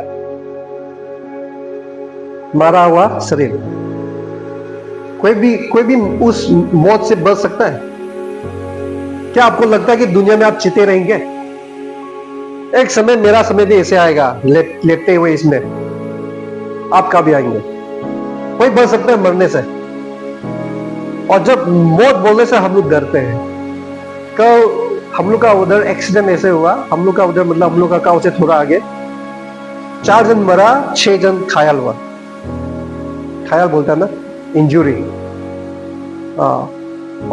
मारा हुआ शरीर। कोई भी उस मौत से बच सकता है? क्या आपको लगता है कि दुनिया में आप जीते रहेंगे? एक समय, मेरा समय भी ऐसे आएगा, लेटते हुए इसमें आपका भी आएंगे। कोई बच सकता है मरने से, और जब मौत बोलने से हम लोग डरते हैं। कल हम लोग का उधर एक्सीडेंट ऐसे हुआ, हम लोग का उधर मतलब हम लोग का गांव से थोड़ा आगे 4 जन मरा, 6 जन घायल हुआ। घायल बोलता है ना, इंजुरी।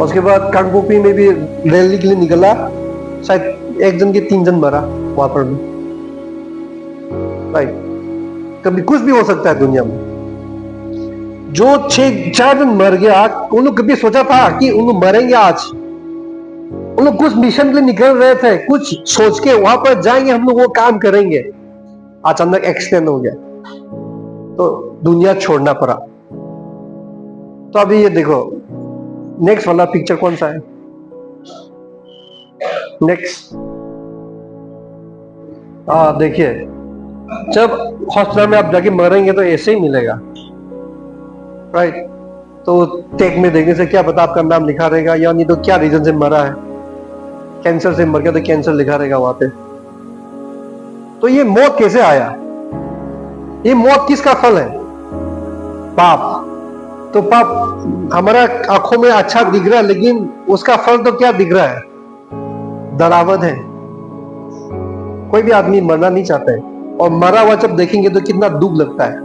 उसके बाद कांगपोपी में भी रैली के लिए निकला, शायद 1 जन के 3 जन मरा वहां पर भी। राइट, कभी कुछ भी हो सकता है दुनिया में। जो 4 जन मर गया, उन लोग कभी सोचा था कि उन लोग मरेंगे आज? उन लोग कुछ मिशन के लिए निकल रहे थे, कुछ सोच के वहां पर जाएंगे, हम लोग वो काम करेंगे। अचानक एक्सीडेंट हो गया तो दुनिया छोड़ना पड़ा। तो अभी ये देखो, नेक्स्ट वाला पिक्चर कौन सा है? नेक्स्ट। देखिए, जब हॉस्पिटल में आप जाके मरेंगे तो ऐसे ही मिलेगा, राइट। तो टेक में देखने से क्या पता आपका नाम लिखा रहेगा, या नहीं तो क्या रीजन से मरा है। कैंसर से मर गया तो कैंसर लिखा रहेगा वहां पे। तो ये मौत कैसे आया? ये मौत किसका फल है? पाप। तो पाप हमारा आंखों में अच्छा दिख रहा है, लेकिन उसका फल तो क्या दिख रहा है? डरावद है। कोई भी आदमी मरना नहीं चाहता है, और मरा हुआ जब देखेंगे तो कितना दुख लगता है,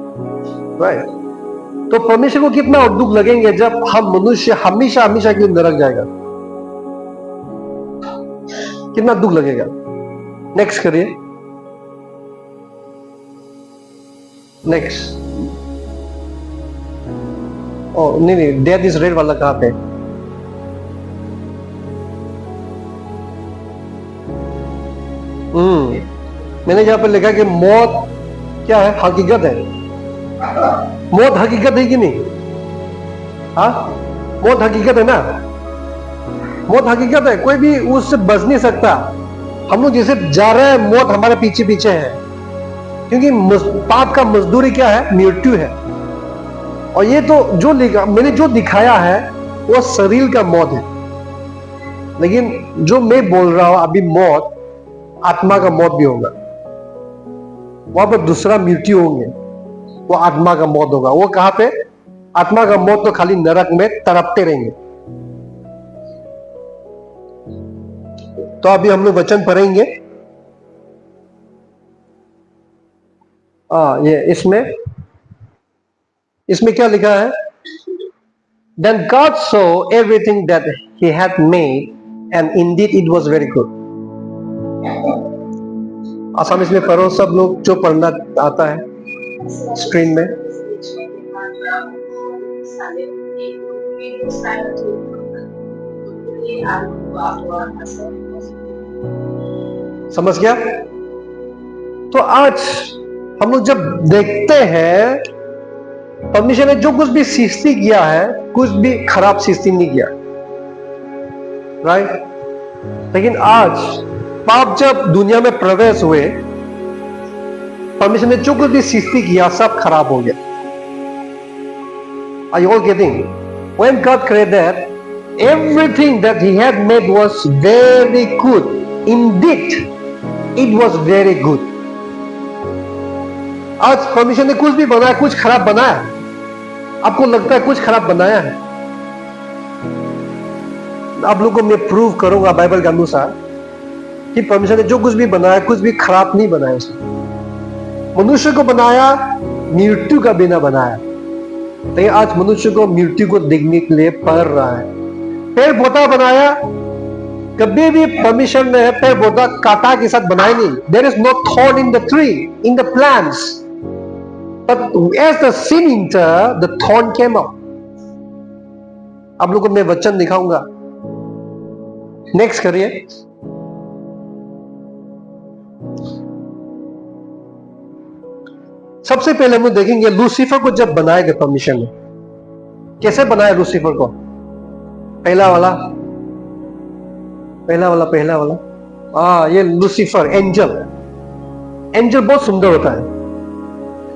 राइट। तो परमेश्वर को कितना दुख लगेंगे जब हम मनुष्य हमेशा हमेशा के लिए नरक जाएगा, कितना दुख लगेगा। नेक्स्ट करिए, नेक्स्ट। ओ नहीं नहीं, डेथ इज रेड वाला कहां पे? मैंने यहां पर लिखा कि मौत क्या है? हकीकत है। मौत हकीकत है कि नहीं? हाँ, मौत हकीकत है ना, मौत हकीकत है, कोई भी उससे बच नहीं सकता। हम लोग जैसे जा रहे हैं, मौत हमारे पीछे पीछे है, क्योंकि पाप का मजदूरी क्या है? मृत्यु है। और ये तो जो मैंने जो दिखाया है वो शरीर का मौत है, लेकिन जो मैं बोल रहा हूं अभी मौत, आत्मा का मौत भी होगा। वहां पर दूसरा मृत्यु होंगे, वो आत्मा का मौत होगा। वो कहां पे? आत्मा का मौत तो खाली नरक में तड़पते रहेंगे। तो अभी हम लोग वचन पढ़ेंगे। ये इसमें क्या लिखा है? Then God saw everything that he had made, and indeed it was very good. Assam इसमें पढ़ो सब लोग, जो पढ़ना आता है स्क्रीन में। समझ गया? तो आज हम लोग जब देखते हैं परमेश्वर ने जो कुछ भी सृष्टि किया है, कुछ भी खराब सृष्टि नहीं किया, राइट? लेकिन आज पाप जब दुनिया में प्रवेश हुए, परमेश्वर ने जो कुछ भी सृष्टि किया सब खराब हो गया। Are you all getting? When God created, everything that He had made was very good. Indeed, it was very good. आज परमेश्वर ने कुछ भी बनाया, कुछ खराब बनाया? आपको लगता है कुछ खराब बनाया है? आप लोगों को मैं प्रूव करूंगा बाइबल के अनुसार कि परमेश्वर ने जो कुछ भी बनाया, कुछ भी खराब नहीं बनाया। उसने मनुष्य को बनाया, मृत्यु का बिना बनाया, लेकिन आज मनुष्य को मृत्यु को देखने के लिए पड़ रहा है। पेड़ पौधा बनाया, कभी भी परमेश्वर ने पेड़ पौधा कांटा के साथ बनाया नहीं। There is no thorn in the tree, in the plants, but as the sin entered, the thorn came out. आप लोगों को मैं वचन दिखाऊंगा। नेक्स्ट करिए। सबसे पहले हम लोग देखेंगे लूसीफर को जब बनाया गया परमेश्वर ने, कैसे बनाया लूसीफर को? पहला वाला ये लूसीफर एंजल। एंजल बहुत सुंदर होता है।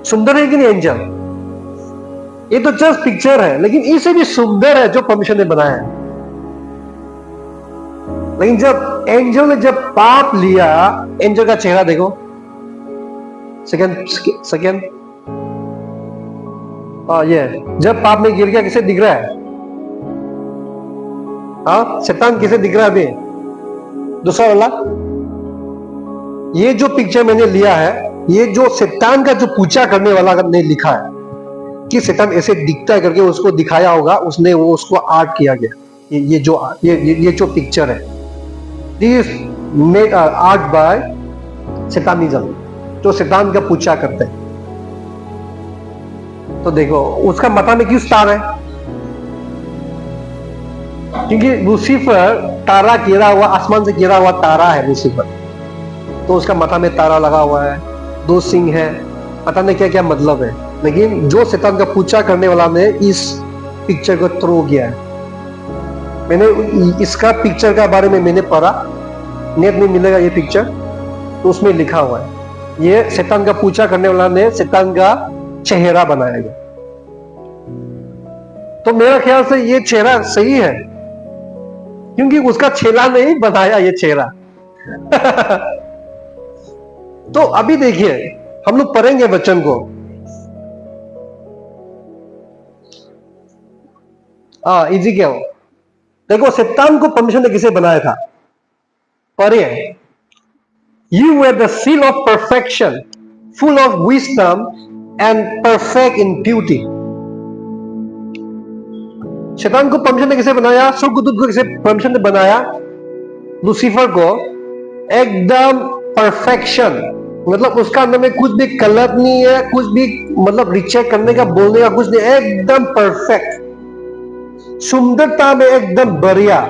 सुंदर है कि नहीं एंजल? ये तो जस्ट पिक्चर है, लेकिन इससे भी सुंदर है जो परमेश्वर ने बनाया है। लेकिन जब एंजल ने जब पाप लिया, एंजल का चेहरा देखो, सेकेंड ये जब पाप में गिर गया कैसे दिख रहा है? शैतान कैसे दिख रहा है अभी? दूसरा वाला, ये जो पिक्चर मैंने लिया है, ये जो शैतान का जो पूजा करने वाला ने लिखा है कि शैतान ऐसे दिखता है करके उसको दिखाया होगा, उसने वो उसको आर्ट किया गया। ये जो पिक्चर है, दिस मेड आर्ट बाय शैतानिज्म, जो शैतान का पूजा करते हैं। तो देखो उसका माथा में क्यों स्टार है? क्योंकि लूसीफर तारा गिरा हुआ, आसमान से गिरा हुआ तारा है लूसीफर, तो उसका माथा में तारा लगा हुआ है, 2 सिंह है, पता नहीं क्या क्या मतलब है। लेकिन जो शैतान का पूजा करने वाला ने इस पिक्चर को थ्रो किया है। मैंने इसका पिक्चर का बारे में मैंने पढ़ा, नेट में मिलेगा ये पिक्चर, तो उसमें लिखा हुआ है ये शैतान का पूजा करने वाला ने शैतान का चेहरा बनाया गया। तो मेरा ख्याल से ये चेहरा सही है, क्योंकि उसका चेहरा नहीं बनाया ये चेहरा। तो अभी देखिए हम लोग पढ़ेंगे वचन को। इज़ीकियल देखो शैतान को परमेश्वर ने किसे बनाया था? पढ़िए, You were the seal of perfection, full of wisdom and perfect in beauty. शैतान को परमिशन ने कैसे बनाया, स्वर्गदूत को कैसे परमिशन ने बनाया, लूसीफर को एकदम परफेक्शन, मतलब उसका अंदर में कुछ भी गलत नहीं है, कुछ भी मतलब रिचेक करने का बोलने का कुछ नहीं, एकदम परफेक्ट, सुंदरता में एकदम बढ़िया,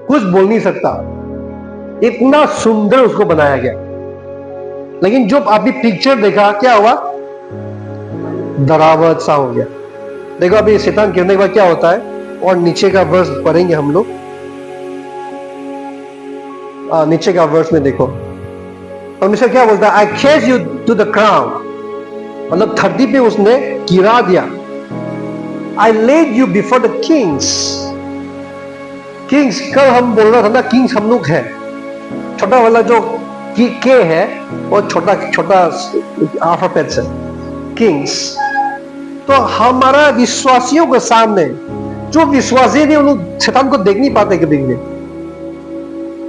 कुछ बोल नहीं सकता, इतना सुंदर उसको बनाया गया। लेकिन जो अभी पिक्चर देखा क्या हुआ, डरावना सा हो गया। देखो अभी शैतान गिरने के बाद क्या होता है, और नीचे का वर्स पढ़ेंगे हम लोग। नीचे का वर्स में देखो परमेश्वर क्या बोलता है, I catch you to the ground, मतलब धरती पे उसने गिरा दिया। I led you before the kings, kings कल हम बोल रहा था ना, किंग्स हम लोग है, छोटा वाला जो के है वो छोटा छोटा अल्फाबेट है किंग्स। तो हमारा विश्वासियों के सामने, जो विश्वासी नहीं उन लोग शैतान को देख नहीं पाते कभी भी,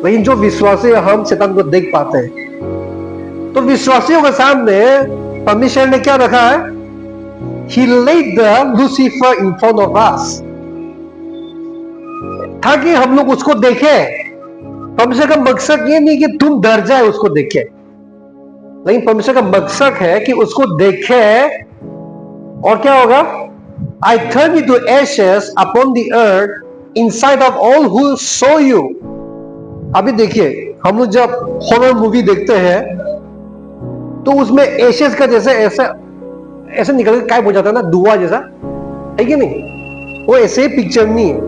लेकिन जो विश्वासी हम शैतान को देख पाते हैं। तो विश्वासियों के सामने परमेश्वर ने क्या रखा है, He laid the Lucifer in front of us, ताकि हम लोग उसको देखें। परमेश्वर का मकसद ये नहीं कि तुम डर जाए उसको देखे, लेकिन परमेश्वर का मकसद है कि उसको देखे और क्या होगा, I turn you to ashes upon the earth inside of all who saw you। अभी देखिए हम लोग जब हॉरर मूवी देखते हैं तो उसमें एशेस का जैसे ऐसा ऐसे निकल के गायब हो जाता है ना, धुआं जैसा, है कि नहीं? वो ऐसे पिक्चर नहीं है।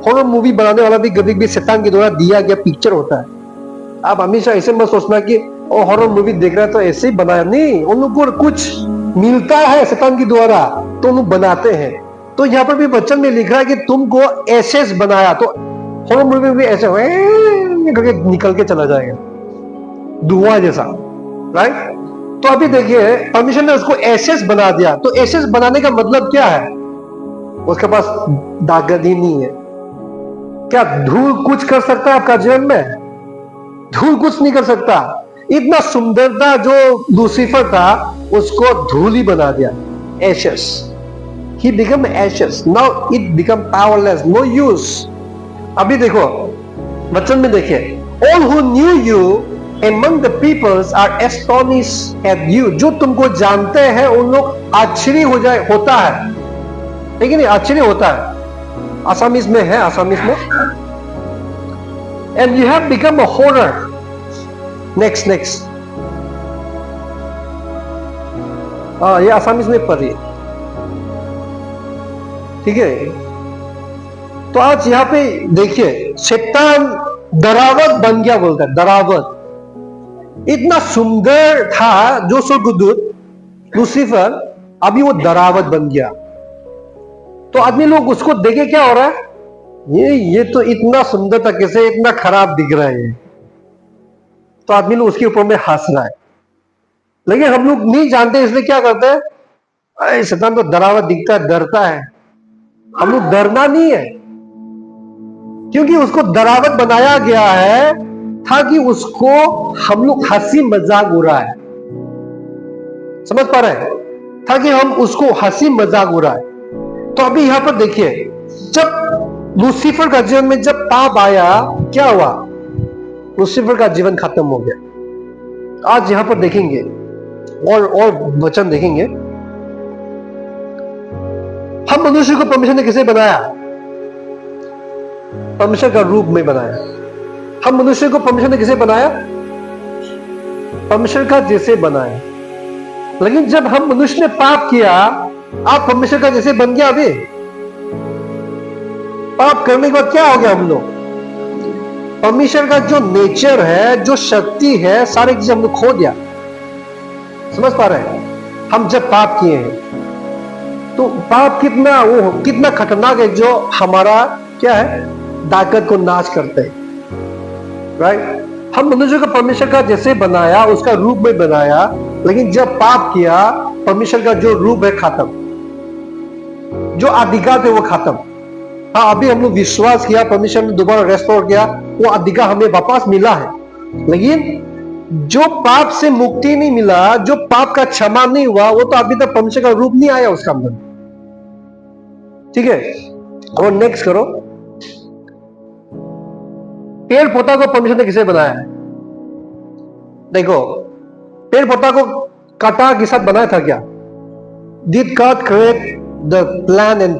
हॉरर मूवी बनाने वाला भी कभी भी शैतान के द्वारा दिया गया पिक्चर होता है। आप हमेशा ऐसे मत सोचना कि वो हॉरर मूवी देख रहा है तो ऐसे ही बनाया, नहीं, उन लोग को कुछ मिलता है शैतान के द्वारा तो उन लोग बनाते हैं। तो यहाँ पर भी वचन में लिख रहा है कि तुमको एशेस बनाया, तो हॉरर मूवी में भी ऐसे करके निकल के चला जाएगा धुआं जैसा, राइट? तो अभी देखिए परमेश्वर ने उसको एशेस बना दिया। तो एशेस बनाने का मतलब क्या है, उसके पास दागदी नहीं है। क्या धूल कुछ कर सकता है आपका जीवन में? धूल कुछ नहीं कर सकता। इतना सुंदरता जो लूसीफर था उसको धूल ही बना दिया, ashes. He became ashes. Now it become powerless, no use. अभी देखो वचन में देखिए, all who knew you among the peoples are astonished at you। जो तुमको जानते हैं उन लोग आश्चर्य होता है, लेकिन आश्चर्य होता है। आसामीज में है, आसामीज में, and you have become a horror। next ये आसामीज में पढ़िए, ठीक है? तो आज यहां पे देखिए शैतान डरावत बन गया, बोलता है डरावत। इतना सुंदर था जो स्वर्गदूत लूसीफर, अभी वो डरावत बन गया। तो आदमी लोग उसको देखे क्या हो रहा है, ये तो इतना सुंदर था, कैसे इतना खराब दिख रहा है। तो आदमी लोग उसके ऊपर में हंस रहा है, लेकिन हम लोग नहीं जानते, इसलिए क्या करते हैं, शैतान तो डरावत दिखता है, डरता है। हम लोग डरना नहीं है, क्योंकि उसको डरावत बनाया गया है ताकि उसको हम लोग हंसी मजाक उड़ा है, समझ पा रहे हैं? ताकि हम उसको हंसी मजाक उड़ाए। तो अभी यहां पर देखिए, जब लूसीफर का जीवन में जब पाप आया क्या हुआ, लूसीफर का जीवन खत्म हो गया। आज यहां पर देखेंगे और वचन देखेंगे। हम मनुष्य को परमेश्वर ने किसे बनाया, परमेश्वर का रूप में बनाया। हम मनुष्य को परमेश्वर ने किसे बनाया, परमेश्वर का जैसे बनाया। लेकिन जब हम मनुष्य ने पाप किया, आप परमेश्वर का जैसे बन गया। अभी पाप करने के बाद क्या हो गया, हम लोग परमेश्वर का जो नेचर है, जो शक्ति है, सारी चीज हम लोग खो दिया। समझ पा रहे हैं? हम जब पाप किए हैं तो पाप कितना खतरनाक है, जो हमारा क्या है, ताकत को नाश करते हैं, राइट? हम मनुष्य को परमेश्वर का जैसे बनाया, उसका रूप में बनाया, लेकिन जब पाप किया परमेश्वर का जो रूप है खत्म, जो अधिकार थे वो खत्म। हाँ, अभी हम लोग विश्वास किया, परमेश्वर ने दोबारा रेस्टोर किया, वो अधिकार हमें वापस मिला है। लेकिन जो पाप से मुक्ति नहीं मिला, जो पाप का क्षमा नहीं हुआ, वो तो अभी तक परमेश्वर का रूप नहीं आया उसका अंदर, ठीक है? और नेक्स्ट करो, पेड़ पौधा को परमेश्वर ने किसे बनाया है? देखो, पेड़ पौधा को काटा के साथ बनाया था क्या? Did God create the plant and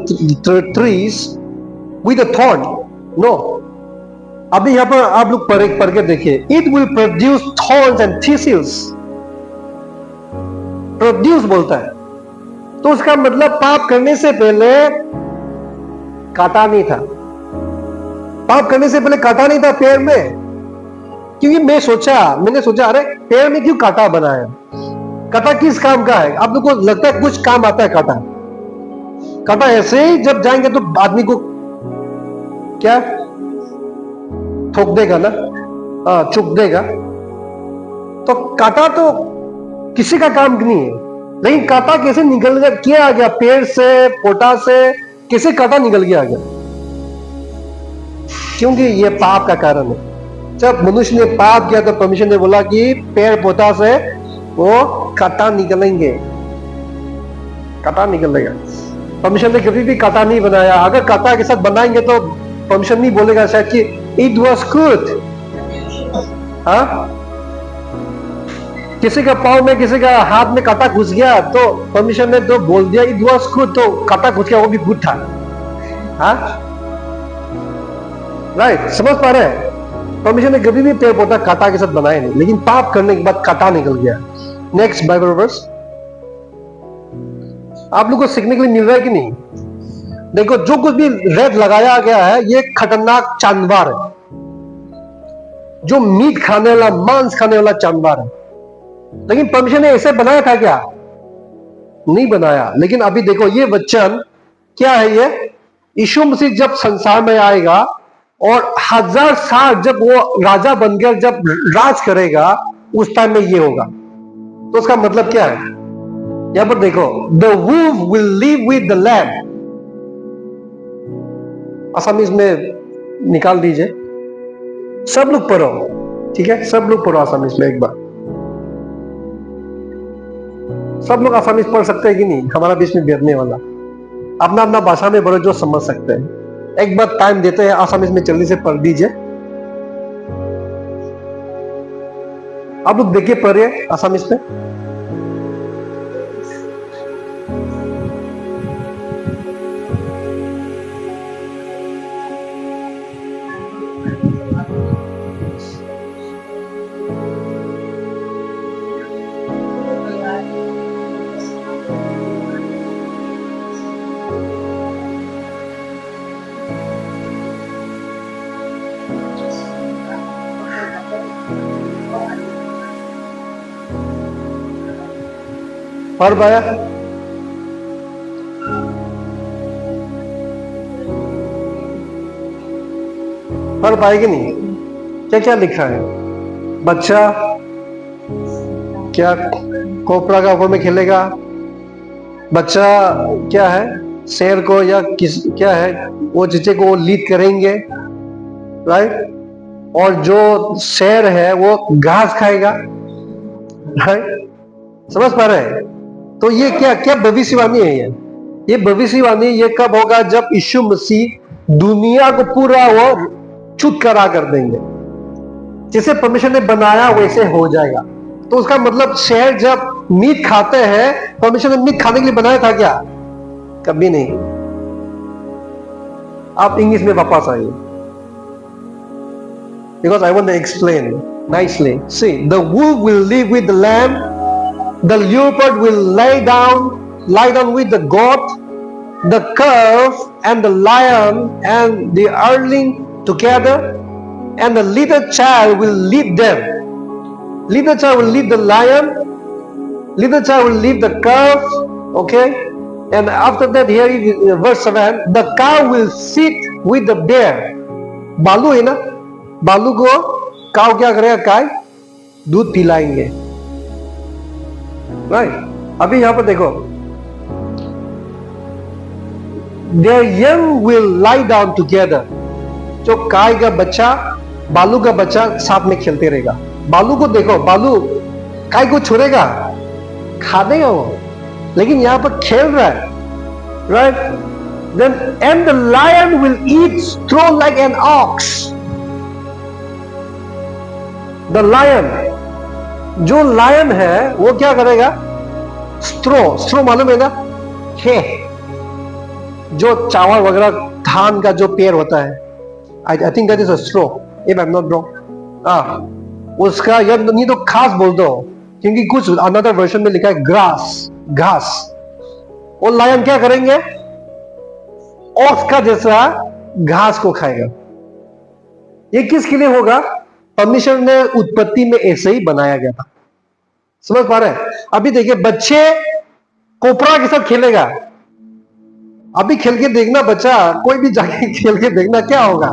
the trees with a thorn? No. अभी यहां पर आप लोग पढ़ के देखिए, it will produce thorns and thistles. Produce बोलता है, तो उसका मतलब पाप करने से पहले काटा नहीं था। पाप करने से पहले काटा नहीं था पेड़ में। क्योंकि मैंने सोचा अरे पेड़ में क्यों काटा बनाया? काटा किस काम का है? आप लोग को लगता है कुछ काम आता है काटा? काटा ऐसे ही जब जाएंगे तो आदमी को क्या ठोक देगा ना, चुप देगा। तो काटा तो किसी का काम नहीं है, लेकिन काटा कैसे निकल गया, क्या आ गया पेड़ से, पोटा से कैसे काटा निकल गया आ गया? क्योंकि ये पाप का कारण है। जब मनुष्य ने पाप किया तो परमेश्वर ने बोला कि पेड़ पौधा से वो काटा निकलेंगे, काटा निकलेगा। परमेश्वर ने कभी भी काटा नहीं बनाया। अगर काटा के साथ बनाएंगे तो परमेश्वर नहीं बोलेगा शायद कि इट वॉज गुड। हाँ, किसी का पाँव में, किसी का हाथ में काटा घुस गया तो परमेश्वर ने तो बोल दिया इट वॉज गुड, तो काटा घुस गया वो भी गुड था। हाँ, राइट, समझ पा रहे हैं? परमेश्वर ने कभी भी पेड़ पौधा काटा के साथ बनाए नहीं, लेकिन पाप करने के बाद काटा निकल गया। नेक्स्ट बाइबल वर्स आप लोग को सीखने के लिए मिल रहा है कि नहीं? देखो, जो कुछ भी रेड लगाया गया है ये खतरनाक जानवर है, जो मीट खाने वाला, मांस खाने वाला जानवर है। लेकिन परमेश्वर ने ऐसे बनाया था क्या? नहीं बनाया। लेकिन अभी देखो ये वचन क्या है, ये यीशु मसीह जब संसार में आएगा और 1000 साल जब वो राजा बनकर जब राज करेगा, उस टाइम में ये होगा। तो उसका मतलब क्या है? यहां पर देखो, the wolf will live with the lamb. असमीज में निकाल दीजिए, सब लोग पढ़ो, ठीक है? सब लोग पढ़ो असमीज में एक बार। सब लोग असमीज पढ़ सकते हैं कि नहीं? हमारा बीच में बैठने वाला अपना अपना भाषा में पढ़ो जो समझ सकते हैं। एक बार टाइम देते हैं, असमीज में जल्दी से पढ़ दीजिए। आप लोग देखिए, पढ़िए असमीज में। पढ़ पाया? पढ़ पाएगी नहीं? क्या क्या लिखा है? बच्चा क्या कोपरा का ऊपर में खेलेगा? बच्चा क्या है, शेर को या किस क्या है वो चीजें को लीड करेंगे, राइट? और जो शेर है वो घास खाएगा, राइट? समझ पा रहे हैं? तो ये क्या क्या भविष्यवाणी है? ये भविष्यवाणी ये कब होगा? जब यीशु मसीह दुनिया को पूरा वो छुटकारा कर देंगे। जैसे परमेश्वर ने बनाया वैसे हो जाएगा। तो उसका मतलब शेर जब मीट खाते हैं, परमेश्वर ने मीट खाने के लिए बनाया था क्या? कभी नहीं। आप इंग्लिश में वापस आइए, because I want to explain nicely. See, the wolf will live with the lamb, the leopard will lie down with the goat, the calf and the lion and the earling together, and the little child will lead them. Little child will lead the lion, little child will lead the calf, okay? And after that, here is verse 7, the cow will sit with the bear. बालू है ना, बालू को काव क्या करेगा? गाय दूध पिलाएंगे, राइट? अभी यहां पर देखो, their young will lie down together. जो गाय का बच्चा, बालू का बच्चा साथ में खेलते रहेगा। बालू को देखो, बालू गाय को छोड़ेगा, खा देगा वो, लेकिन यहां पर खेल रहा है, right? Then and the lion will eat straw like an ox. The lion, जो लायन है वो क्या करेगा? स्ट्रो मालूम है ना? है जो चावल वगैरह धान का जो पेड़ होता है, I think that is a straw if I am not wrong. उसका या नहीं तो घास बोल दो, क्योंकि कुछ अनदर वर्जन में लिखा है ग्रास, घास। वो लायन क्या करेंगे? ऑक्स का जैसा घास को खाएगा। ये किसके लिए होगा? परमेश्वर ने उत्पत्ति में ऐसे ही बनाया गया था। समझ पा रहे हैं? अभी देखिए, बच्चे कोपरा के साथ खेलेगा। अभी खेल के देखना, बच्चा कोई भी जाके खेल के देखना, क्या होगा?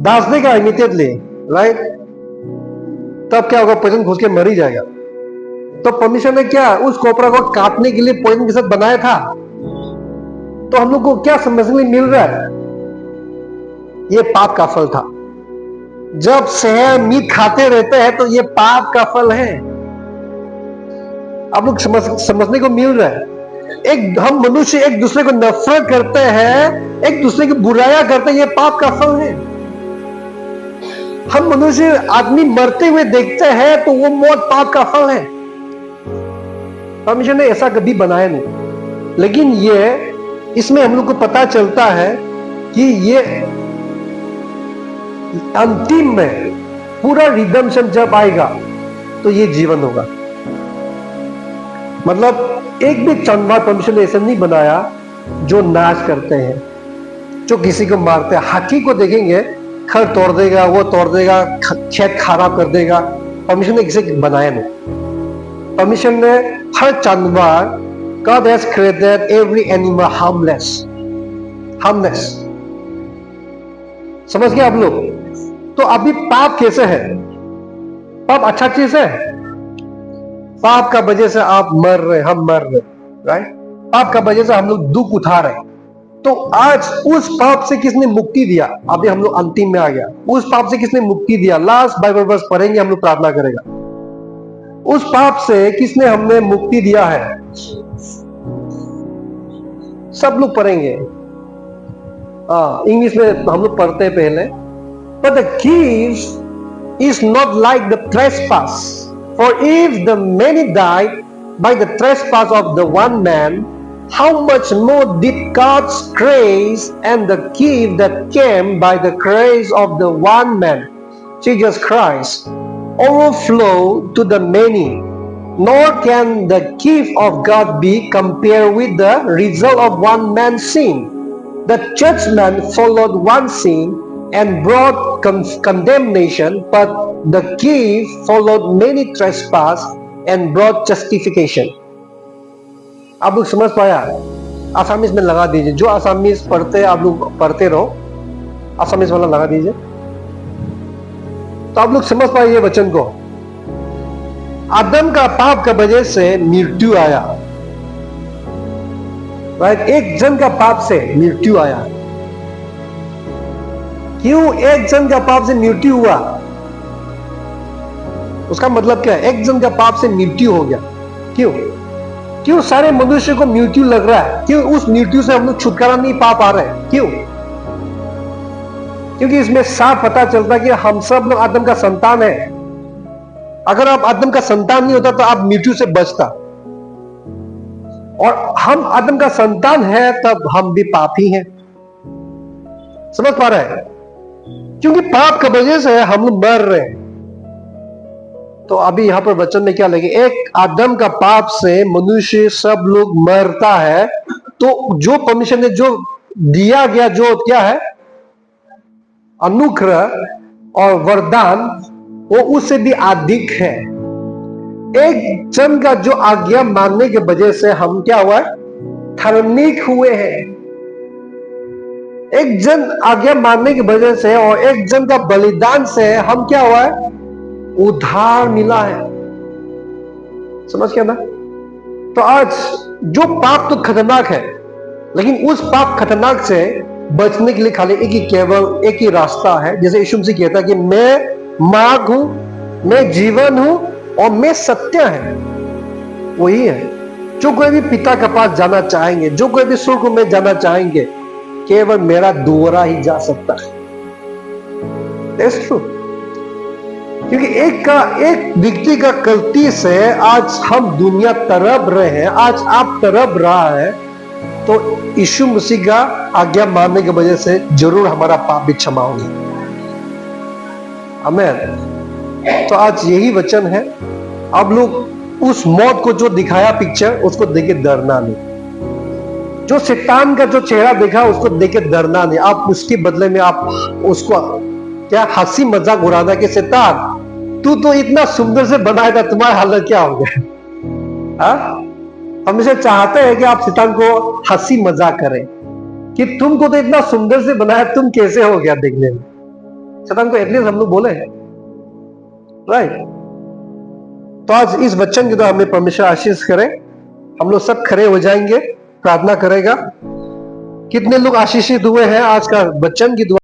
दास देगा इमीडिएटली, राइट? तब क्या होगा? पॉइजन घुस के मर ही जाएगा। तो परमेश्वर ने क्या उस कोपरा को काटने के लिए पॉइजन के साथ बनाया था। तो हम लोग को क्या समझने में मिल रहा है? ये पाप का फल था। जब शहर मीट खाते रहते हैं तो ये पाप का फल है। आप लोग समझने को मिल रहा है? हम मनुष्य एक दूसरे को नफरत करते हैं, एक दूसरे की बुराइयां करते हैं, ये पाप का फल है। हम मनुष्य आदमी मरते हुए देखते हैं तो वो मौत पाप का फल है। परमेश्वर ने ऐसा कभी बनाया नहीं, लेकिन ये इसमें हम लोग को पता चलता है कि ये अंतिम में पूरा रिडेम्पशन जब आएगा तो ये जीवन होगा। मतलब एक भी चंदा परमेश्वर ने ऐसा नहीं बनाया जो नाश करते हैं, जो किसी को मारते हैं। हाथी को देखेंगे, खर तोड़ देगा, वो तोड़ देगा, खेत खराब कर देगा। परमेश्वर ने किसी बनाया नहीं। परमेश्वर ने हर जानवर, God has created every animal harmless. समझ गए आप लोग? तो अभी पाप कैसे है? पाप अच्छा चीज है? पाप का वजह से आप मर रहे, हम मर रहे, राइट? पाप का वजह से हम लोग दुख उठा रहे। तो आज उस पाप से किसने मुक्ति दिया? अभी हम लोग अंतिम में आ गया। उस पाप से किसने मुक्ति दिया? लास्ट बाइबल वर्स पढ़ेंगे, हम लोग प्रार्थना करेगा। उस पाप से किसने हमें मुक्ति दिया है? सब लोग पढ़ेंगे। इंग्लिश में हम लोग पढ़ते हैं पहले। But the gift is not like the trespass. For if the many died by the trespass of the one man, how much more did God's grace and the gift that came by the grace of the one man, Jesus Christ, overflow to the many? Nor can the gift of God be compared with the result of one man's sin. The judgment followed one sin and brought condemnation, but the gift followed many trespass and brought justification. आप लोग समझ पाया? Assamese में लगा दीजिए। जो Assamese पढ़ते हैं आप लोग पढ़ते रहो, आसामीज वाला लगा दीजिए, तो आप लोग समझ पाए ये वचन को। आदम का पाप का वजह से मृत्यु आया, राइट? एक जन का पाप से मृत्यु आया। क्यों एक जन का पाप से मृत्यु हुआ? उसका मतलब क्या है? एक जन का पाप से मृत्यु हो गया। क्यों सारे मनुष्य को मृत्यु लग रहा है? क्यों उस मृत्यु से हम लोग छुटकारा नहीं पा रहे हैं? क्यों? क्योंकि इसमें साफ पता चलता कि हम सब लोग आदम का संतान है। अगर आप आदम का संतान नहीं होता तो आप मृत्यु से बचता, और हम आदम का संतान है तब हम भी पापी हैं। समझ पा रहे हैं? क्योंकि पाप की वजह से हम लोग मर रहे हैं। तो अभी यहां पर वचन में क्या लगे? एक आदम का पाप से मनुष्य सब लोग मरता है। तो जो परमेश्वर ने जो दिया गया, जो क्या है अनुग्रह और वरदान, वो उससे भी अधिक है। एक जन का जो आज्ञा मानने की वजह से हम क्या हुआ? धार्मिक हुए हैं। एक जन आज्ञा मानने की वजह से और एक जन का बलिदान से हम क्या हुआ है? उद्धार मिला है। समझ गया ना? तो आज जो पाप तो खतरनाक है, लेकिन उस पाप खतरनाक से बचने के लिए खाली केवल एक ही रास्ता है। जैसे यीशु मसीह कहता है कि मैं मार्ग हूं, मैं जीवन हूं और मैं सत्य है। वही है। जो कोई भी पिता के पास जाना चाहेंगे, जो कोई भी स्वर्ग में जाना चाहेंगे, केवल मेरा द्वारा ही जा सकता है। That's true। क्योंकि एक व्यक्ति का गलती से आज हम दुनिया तरफ रहे हैं, आज आप तरफ रहा है, तो यीशु मसीह का आज्ञा मानने की वजह से जरूर हमारा पाप भी क्षमा होगा। आमीन। तो आज यही वचन है। आप लोग उस मौत को जो दिखाया पिक्चर, उसको देख के डरना नहीं। जो शैतान का जो चेहरा देखा, उसको देख के डरना नहीं। आप उसके बदले में आप उसको क्या हंसी मजाक उड़ाना कि शैतान तू तो इतना सुंदर से बनाया था, तुम्हारा हालत क्या हो गया। हमेशा चाहते हैं कि आप शैतान को हंसी मजाक करें कि तुमको तो इतना सुंदर से बनाया, तुम कैसे हो गया देखने में। शैतान को एटलीस्ट हम लोग बोले हैं, राइट। तो आज इस वचन के द्वारा हमें परमेश्वर आशीष करे। हम लोग सब खड़े हो जाएंगे, प्रार्थना करेगा। कितने लोग आशीषित हुए हैं आज का वचन की द्वारा?